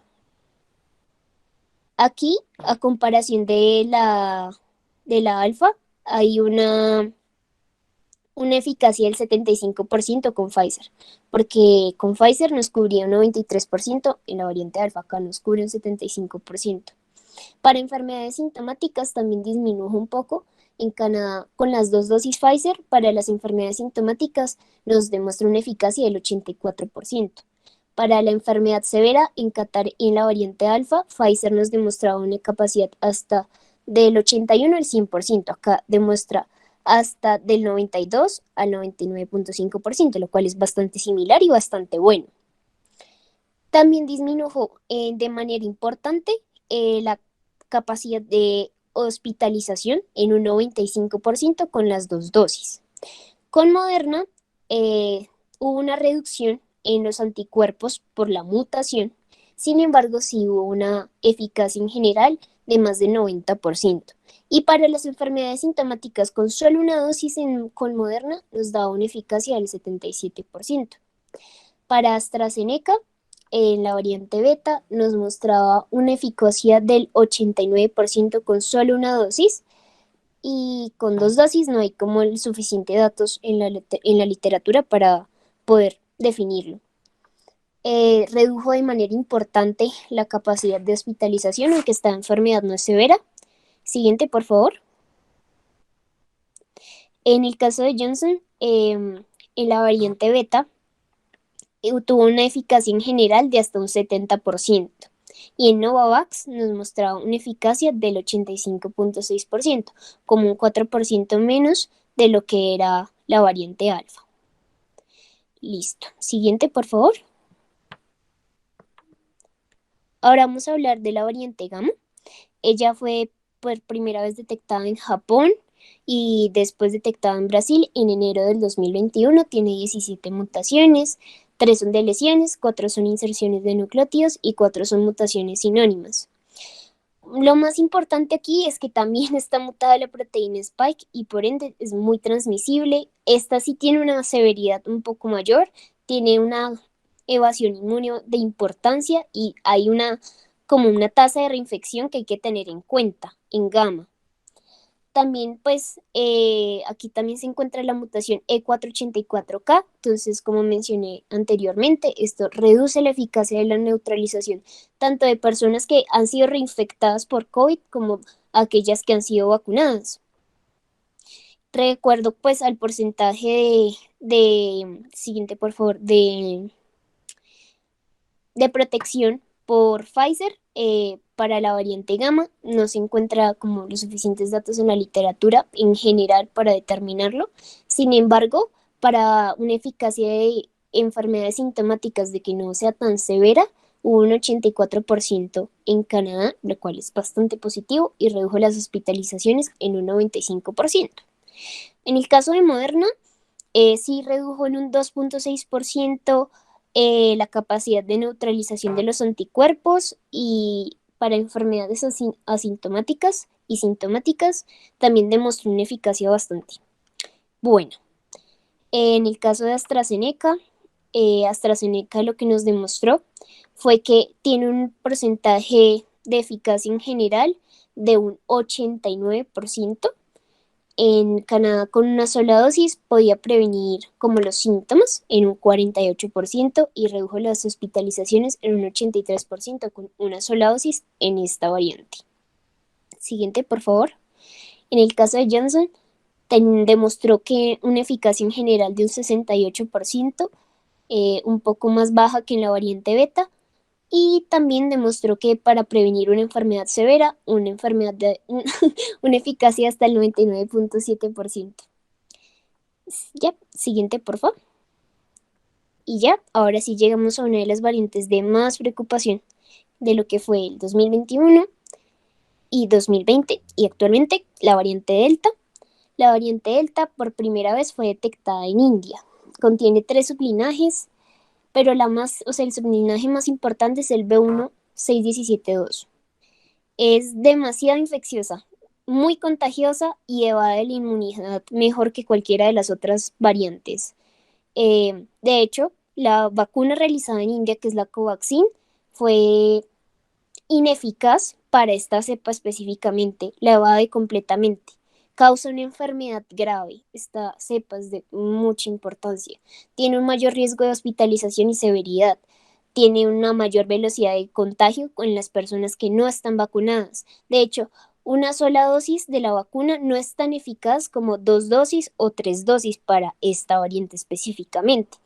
Aquí, a comparación de la alfa, hay una eficacia del 75% con Pfizer, porque con Pfizer nos cubría un 93%, en la variante alfa acá nos cubre un 75%. Para enfermedades sintomáticas también disminuye un poco. En Canadá, con las 2 dosis Pfizer, para las enfermedades sintomáticas nos demuestra una eficacia del 84%. Para la enfermedad severa, en Qatar y en la variante alfa, Pfizer nos demostraba una capacidad hasta del 81 al 100%. Acá demuestra hasta del 92 al 99.5%, lo cual es bastante similar y bastante bueno. También disminuyó de manera importante la capacidad de hospitalización en un 95% con las 2 dosis. Con Moderna hubo una reducción en los anticuerpos por la mutación, sin embargo sí hubo una eficacia en general de más del 90%. Y para las enfermedades sintomáticas con solo una dosis con Moderna nos daba una eficacia del 77%. Para AstraZeneca, en la variante beta, nos mostraba una eficacia del 89% con solo una dosis, y con 2 dosis no hay como el suficiente datos en la literatura para poder definirlo. Redujo de manera importante la capacidad de hospitalización, aunque esta enfermedad no es severa. Siguiente, por favor. En el caso de Johnson, en la variante beta, tuvo una eficacia en general de hasta un 70%. Y en Novavax nos mostraba una eficacia del 85.6%, como un 4% menos de lo que era la variante alfa. Listo. Siguiente, por favor. Ahora vamos a hablar de la variante gamma. Ella fue por primera vez detectada en Japón y después detectada en Brasil en enero del 2021. Tiene 17 mutaciones, 3 son de lesiones, 4 son inserciones de nucleótidos y 4 son mutaciones sinónimas. Lo más importante aquí es que también está mutada la proteína Spike y por ende es muy transmisible. Esta sí tiene una severidad un poco mayor, tiene una evasión inmune de importancia y hay como una tasa de reinfección que hay que tener en cuenta en gamma. También aquí también se encuentra la mutación E484K, entonces como mencioné anteriormente, esto reduce la eficacia de la neutralización tanto de personas que han sido reinfectadas por COVID como aquellas que han sido vacunadas. Recuerdo al porcentaje siguiente por favor, de protección por Pfizer. Para la variante gamma no se encuentra como los suficientes datos en la literatura en general para determinarlo. Sin embargo, para una eficacia de enfermedades sintomáticas de que no sea tan severa, hubo un 84% en Canadá, lo cual es bastante positivo y redujo las hospitalizaciones en un 95%. En el caso de Moderna, sí redujo en un 2.6% la capacidad de neutralización de los anticuerpos, y para enfermedades asintomáticas y sintomáticas también demostró una eficacia bastante. Bueno, en el caso de AstraZeneca, AstraZeneca lo que nos demostró fue que tiene un porcentaje de eficacia en general de un 89%. En Canadá, con una sola dosis podía prevenir como los síntomas en un 48% y redujo las hospitalizaciones en un 83% con una sola dosis en esta variante. Siguiente, por favor. En el caso de Johnson, demostró que una eficacia en general de un 68%, un poco más baja que en la variante beta, y también demostró que para prevenir una enfermedad severa, una eficacia hasta el 99.7%. Ya, siguiente, por favor. Y ya, ahora sí llegamos a una de las variantes de más preocupación de lo que fue el 2021 y 2020 y actualmente la variante Delta. La variante Delta por primera vez fue detectada en India. Contiene 3 sublinajes, pero el sublinaje más importante es el B16172. Es demasiado infecciosa, muy contagiosa y evade la inmunidad mejor que cualquiera de las otras variantes. De hecho, la vacuna realizada en India, que es la Covaxin, fue ineficaz para esta cepa específicamente, la evade completamente. Causa una enfermedad grave. Esta cepa es de mucha importancia. Tiene un mayor riesgo de hospitalización y severidad. Tiene una mayor velocidad de contagio con las personas que no están vacunadas. De hecho, una sola dosis de la vacuna no es tan eficaz como 2 dosis o 3 dosis para esta variante específicamente.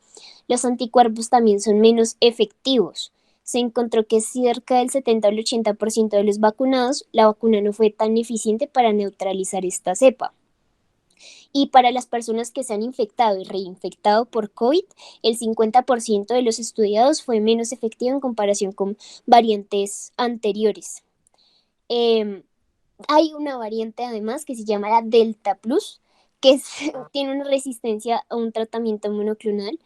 Los anticuerpos también son menos efectivos. Se encontró que cerca del 70 al 80% de los vacunados, la vacuna no fue tan eficiente para neutralizar esta cepa. Y para las personas que se han infectado y reinfectado por COVID, el 50% de los estudiados fue menos efectivo en comparación con variantes anteriores. Hay una variante además que se llama la Delta Plus, que tiene una resistencia a un tratamiento monoclonal,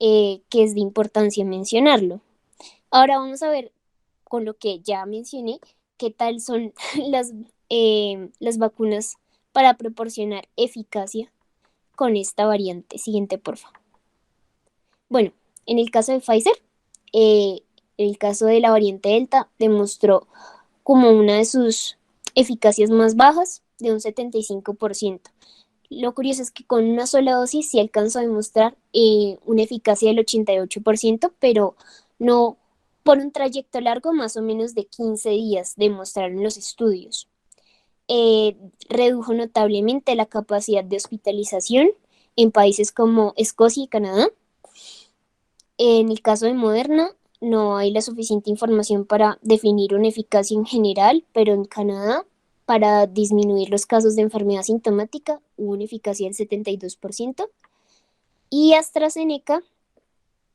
que es de importancia mencionarlo. Ahora vamos a ver, con lo que ya mencioné, qué tal son las vacunas para proporcionar eficacia con esta variante. Siguiente, por favor. Bueno, en el caso de Pfizer, el caso de la variante Delta demostró como una de sus eficacias más bajas, de un 75%. Lo curioso es que con una sola dosis sí alcanzó a demostrar una eficacia del 88%, pero no por un trayecto largo, más o menos de 15 días, demostraron los estudios. Redujo notablemente la capacidad de hospitalización en países como Escocia y Canadá. En el caso de Moderna, no hay la suficiente información para definir una eficacia en general, pero en Canadá, para disminuir los casos de enfermedad sintomática, hubo una eficacia del 72%. Y AstraZeneca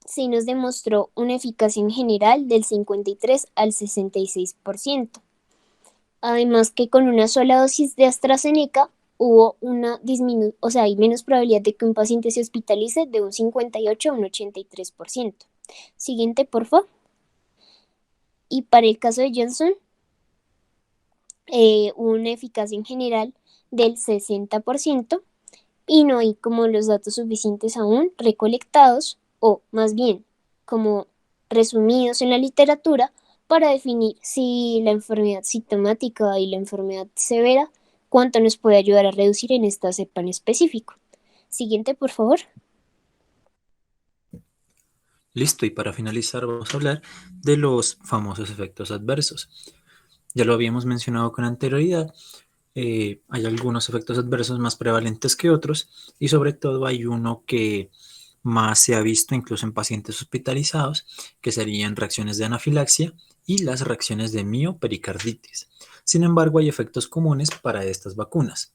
sí nos demostró una eficacia en general del 53 al 66%. Además que con una sola dosis de AstraZeneca hubo una disminución, o sea, hay menos probabilidad de que un paciente se hospitalice de un 58 a un 83%. Siguiente, por favor. Y para el caso de Johnson, una eficacia en general del 60% y no hay como los datos suficientes aún recolectados o más bien como resumidos en la literatura para definir si la enfermedad sintomática y la enfermedad severa, cuánto nos puede ayudar a reducir en esta cepa en específico. Siguiente, por favor. Listo, y para finalizar vamos a hablar de los famosos efectos adversos. Ya lo habíamos mencionado con anterioridad, hay algunos efectos adversos más prevalentes que otros y sobre todo hay uno que más se ha visto incluso en pacientes hospitalizados, que serían reacciones de anafilaxia y las reacciones de miopericarditis. Sin embargo, hay efectos comunes para estas vacunas.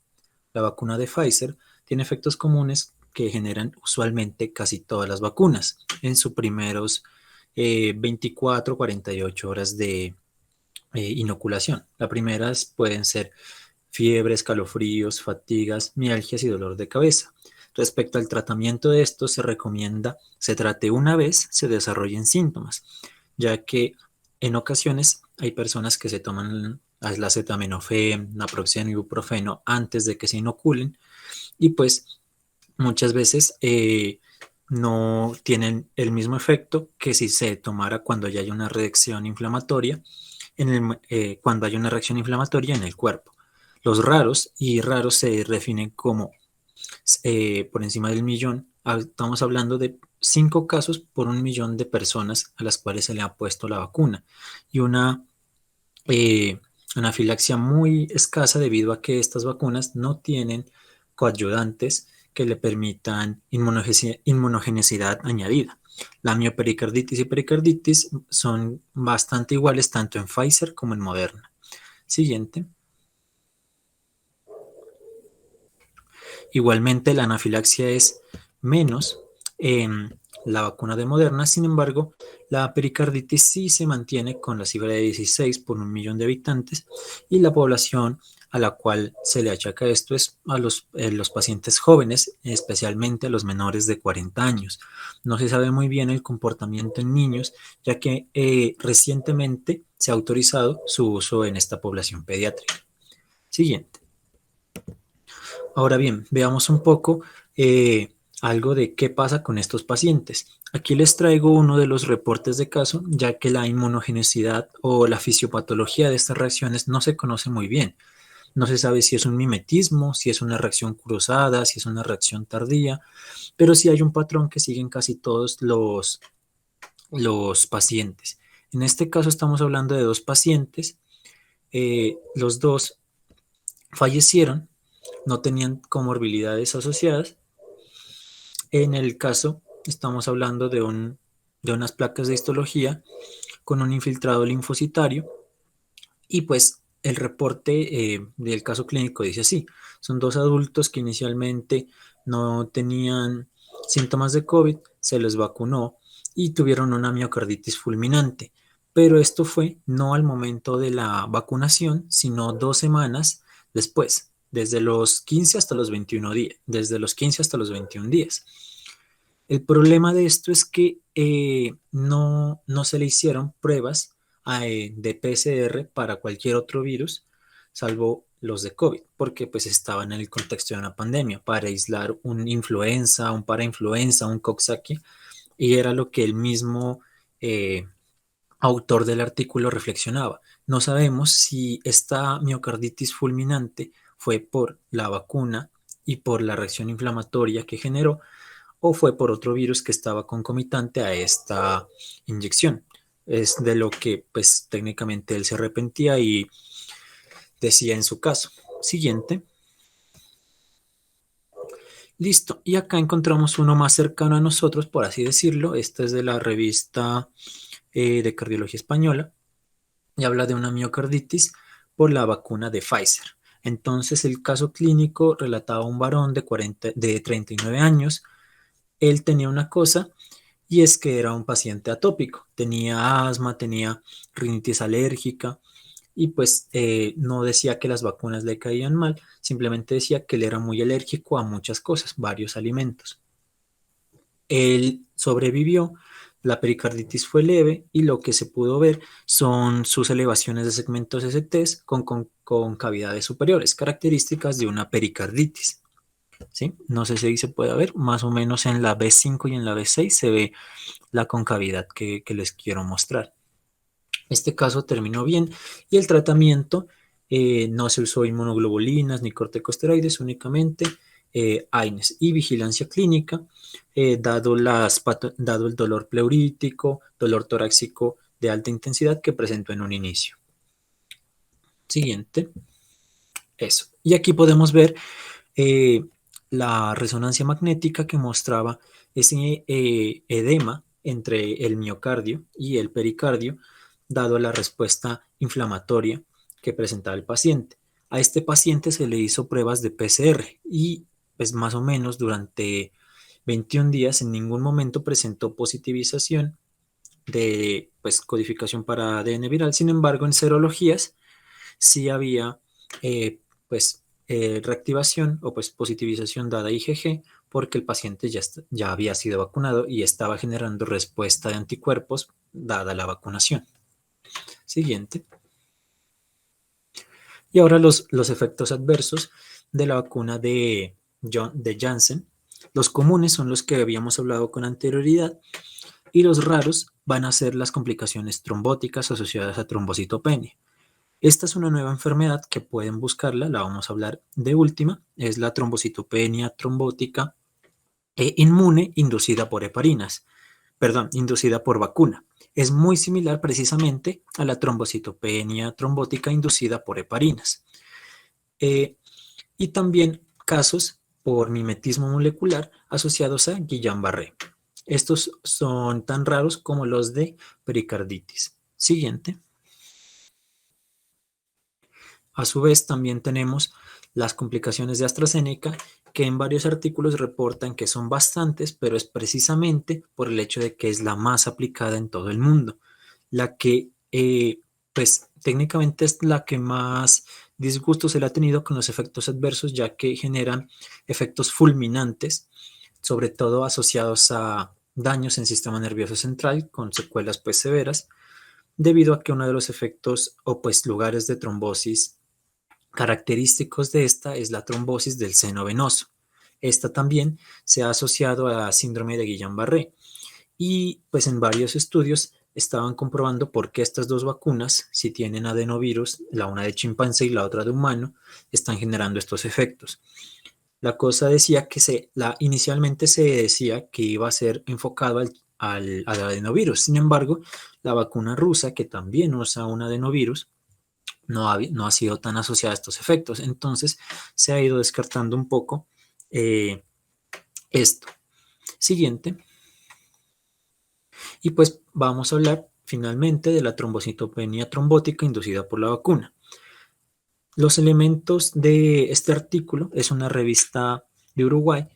La vacuna de Pfizer tiene efectos comunes que generan usualmente casi todas las vacunas en sus primeros 24-48 horas de inoculación. Las primeras pueden ser fiebre, escalofríos, fatigas, mialgias y dolor de cabeza. Respecto al tratamiento de esto, se recomienda se trate una vez se desarrollen síntomas, ya que en ocasiones hay personas que se toman el acetaminofén, naproxeno, ibuprofeno antes de que se inoculen y pues muchas veces no tienen el mismo efecto que si se tomara cuando ya hay una reacción inflamatoria cuando hay una reacción inflamatoria en el cuerpo. Los raros se definen como por encima del millón. Estamos hablando de 5 casos por 1 millón de personas a las cuales se le ha puesto la vacuna y una anafilaxia muy escasa debido a que estas vacunas no tienen coadyuvantes que le permitan inmunogenicidad añadida. La miopericarditis y pericarditis son bastante iguales tanto en Pfizer como en Moderna. Siguiente. Igualmente la anafilaxia es menos la vacuna de Moderna. Sin embargo, la pericarditis sí se mantiene con la cifra de 16 por 1 millón de habitantes, y la población a la cual se le achaca esto es a los pacientes jóvenes, especialmente a los menores de 40 años. No se sabe muy bien el comportamiento en niños, ya que recientemente se ha autorizado su uso en esta población pediátrica. Siguiente. Ahora bien, veamos un poco algo de qué pasa con estos pacientes. Aquí les traigo uno de los reportes de caso, ya que la inmunogenicidad o la fisiopatología de estas reacciones no se conoce muy bien. No se sabe si es un mimetismo, si es una reacción cruzada, si es una reacción tardía, pero sí hay un patrón que siguen casi todos los pacientes. En este caso estamos hablando de 2 pacientes. Los 2 fallecieron, no tenían comorbilidades asociadas. En el caso estamos hablando de unas placas de histología con un infiltrado linfocitario, y pues el reporte del caso clínico dice así: son 2 adultos que inicialmente no tenían síntomas de COVID, se les vacunó y tuvieron una miocarditis fulminante, pero esto fue no al momento de la vacunación, sino 2 semanas después, desde los 15 hasta los 21 días, desde los 15 hasta los 21 días. El problema de esto es que no se le hicieron pruebas de PCR para cualquier otro virus, salvo los de COVID, porque pues estaban en el contexto de una pandemia, para aislar un influenza, un parainfluenza, un Coxsackie, y era lo que el mismo autor del artículo reflexionaba. No sabemos si esta miocarditis fulminante fue por la vacuna y por la reacción inflamatoria que generó, o fue por otro virus que estaba concomitante a esta inyección. Es de lo que pues técnicamente él se arrepentía y decía en su caso. Siguiente. Listo. Y acá encontramos uno más cercano a nosotros, por así decirlo. Esta es de la revista de Cardiología Española y habla de una miocarditis por la vacuna de Pfizer. Entonces el caso clínico relataba a un varón de 39 años. Él tenía una cosa, y es que era un paciente atópico, tenía asma, tenía rinitis alérgica, y pues no decía que las vacunas le caían mal, simplemente decía que él era muy alérgico a muchas cosas, varios alimentos. Él sobrevivió, la pericarditis fue leve y lo que se pudo ver son sus elevaciones de segmentos STs con cavidades superiores, características de una pericarditis. ¿Sí? No sé si ahí se puede ver, más o menos en la B5 y en la B6 se ve la concavidad que les quiero mostrar. Este caso terminó bien y el tratamiento no se usó inmunoglobulinas ni corticosteroides, únicamente AINES y vigilancia clínica, dado el dolor pleurítico, dolor torácico de alta intensidad que presentó en un inicio. Siguiente. Eso. Y aquí podemos ver la resonancia magnética que mostraba ese edema entre el miocardio y el pericardio, dado la respuesta inflamatoria que presentaba el paciente. A este paciente se le hizo pruebas de PCR y pues más o menos durante 21 días en ningún momento presentó positivización de pues, codificación para ADN viral. Sin embargo, en serologías sí había reactivación o pues positivización dada IgG, porque el paciente ya había sido vacunado y estaba generando respuesta de anticuerpos dada la vacunación. Siguiente. Y ahora los efectos adversos de la vacuna de Janssen. Los comunes son los que habíamos hablado con anterioridad, y los raros van a ser las complicaciones trombóticas asociadas a trombocitopenia. Esta es una nueva enfermedad que pueden buscarla, la vamos a hablar de última, es la trombocitopenia trombótica inmune inducida por inducida por vacuna. Es muy similar precisamente a la trombocitopenia trombótica inducida por heparinas. Y también casos por mimetismo molecular asociados a Guillain-Barré. Estos son tan raros como los de pericarditis. Siguiente. A su vez, también tenemos las complicaciones de AstraZeneca, que en varios artículos reportan que son bastantes, pero es precisamente por el hecho de que es la más aplicada en todo el mundo, la que pues técnicamente es la que más disgusto se le ha tenido con los efectos adversos, ya que generan efectos fulminantes, sobre todo asociados a daños en el sistema nervioso central con secuelas pues severas, debido a que uno de los efectos o pues lugares de trombosis característicos de esta es la trombosis del seno venoso. Esta también se ha asociado a síndrome de Guillain-Barré y pues en varios estudios estaban comprobando por qué estas dos vacunas, si tienen adenovirus, la una de chimpancé y la otra de humano, están generando estos efectos. La cosa decía que inicialmente se decía que iba a ser enfocado al adenovirus. Sin embargo, la vacuna rusa, que también usa un adenovirus, no ha sido tan asociada a estos efectos. Entonces, se ha ido descartando un poco esto. Siguiente. Y pues vamos a hablar finalmente de la trombocitopenia trombótica inducida por la vacuna. Los elementos de este artículo, es una revista de Uruguay,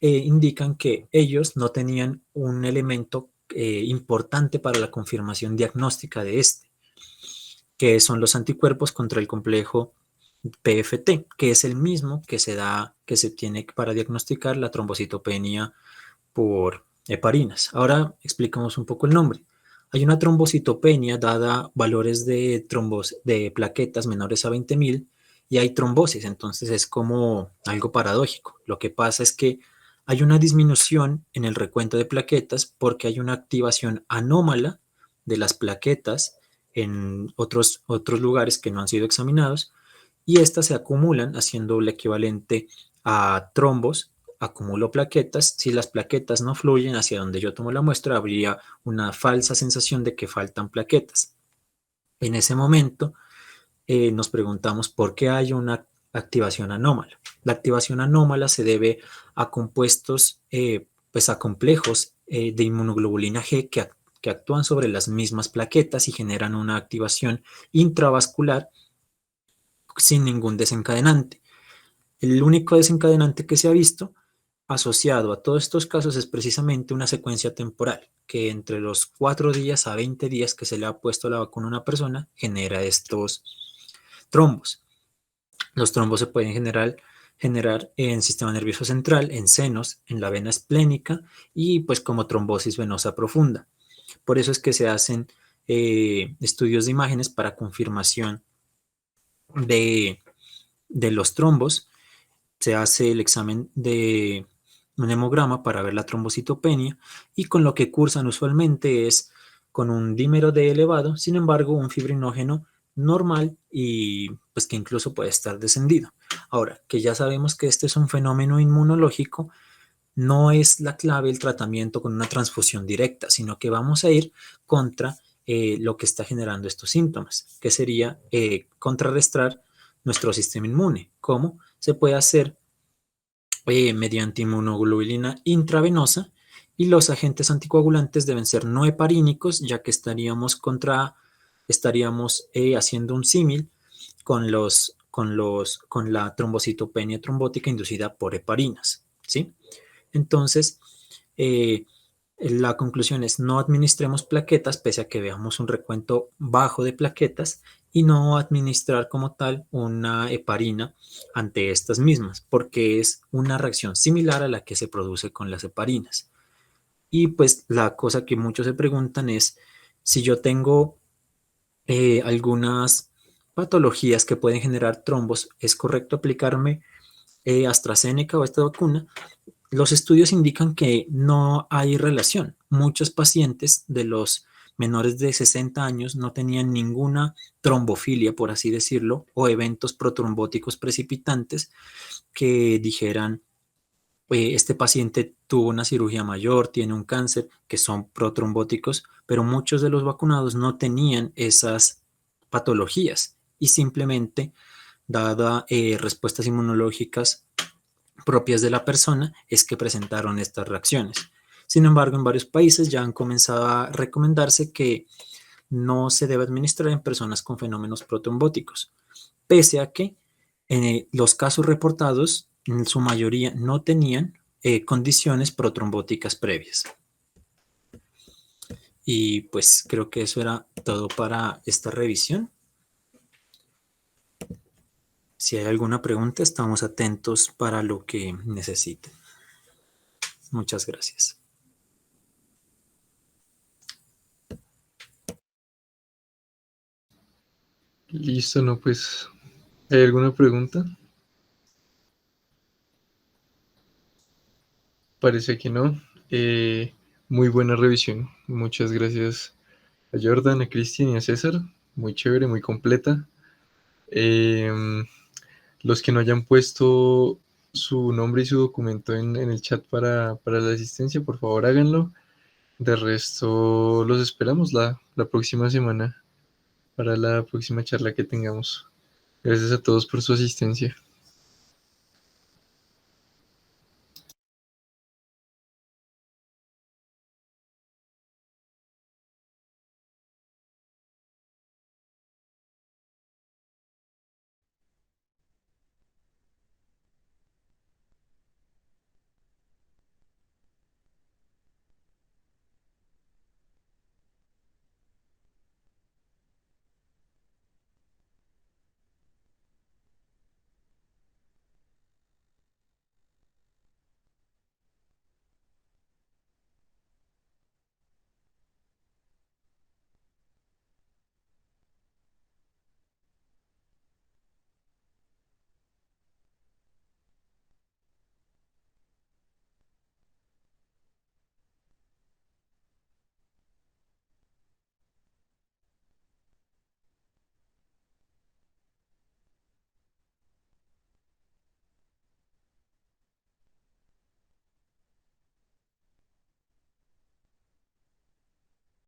indican que ellos no tenían un elemento importante para la confirmación diagnóstica de este, que son los anticuerpos contra el complejo PFT, que es el mismo que se tiene para diagnosticar la trombocitopenia por heparinas. Ahora explicamos un poco el nombre. Hay una trombocitopenia dada valores de plaquetas menores a 20.000 y hay trombosis, entonces es como algo paradójico. Lo que pasa es que hay una disminución en el recuento de plaquetas porque hay una activación anómala de las plaquetas en otros lugares que no han sido examinados y estas se acumulan haciendo el equivalente a trombos. Acumulo plaquetas, si las plaquetas no fluyen hacia donde yo tomo la muestra, habría una falsa sensación de que faltan plaquetas. En ese momento nos preguntamos por qué hay una activación anómala. La activación anómala se debe a compuestos, pues a complejos de inmunoglobulina G que actúan sobre las mismas plaquetas y generan una activación intravascular sin ningún desencadenante. El único desencadenante que se ha visto asociado a todos estos casos es precisamente una secuencia temporal, que entre los 4 días a 20 días que se le ha puesto la vacuna a una persona genera estos trombos. Los trombos se pueden generar en el sistema nervioso central, en senos, en la vena esplénica y pues como trombosis venosa profunda. Por eso es que se hacen estudios de imágenes para confirmación de los trombos. Se hace el examen de un hemograma para ver la trombocitopenia y con lo que cursan usualmente es con un dímero D elevado, sin embargo un fibrinógeno normal y pues que incluso puede estar descendido. Ahora, que ya sabemos que este es un fenómeno inmunológico, no es la clave el tratamiento con una transfusión directa, sino que vamos a ir contra lo que está generando estos síntomas, que sería contrarrestar nuestro sistema inmune. ¿Cómo? Se puede hacer mediante inmunoglobulina intravenosa y los agentes anticoagulantes deben ser no heparínicos, ya que estaríamos haciendo un símil con la trombocitopenia trombótica inducida por heparinas, ¿sí? Entonces, la conclusión es no administremos plaquetas pese a que veamos un recuento bajo de plaquetas y no administrar como tal una heparina ante estas mismas, porque es una reacción similar a la que se produce con las heparinas. Y pues la cosa que muchos se preguntan es si yo tengo algunas patologías que pueden generar trombos, ¿es correcto aplicarme AstraZeneca o esta vacuna? Los estudios indican que no hay relación. Muchos pacientes de los menores de 60 años no tenían ninguna trombofilia, por así decirlo, o eventos protrombóticos precipitantes que dijeran, este paciente tuvo una cirugía mayor, tiene un cáncer, que son protrombóticos, pero muchos de los vacunados no tenían esas patologías y simplemente, dada respuestas inmunológicas propias de la persona, es que presentaron estas reacciones. Sin embargo, en varios países ya han comenzado a recomendarse que no se debe administrar en personas con fenómenos protrombóticos, pese a que Los casos reportados, en su mayoría, no tenían condiciones protrombóticas previas. Y pues creo que eso era todo para esta revisión. Si hay alguna pregunta, estamos atentos para lo que necesiten. Muchas gracias. Listo, no, pues, ¿hay alguna pregunta? Parece que no. Muy buena revisión. Muchas gracias a Jordan, a Cristian y a César. Muy chévere, muy completa. Los que no hayan puesto su nombre y su documento en el chat para la asistencia, por favor háganlo. De resto, los esperamos la próxima semana para la próxima charla que tengamos. Gracias a todos por su asistencia.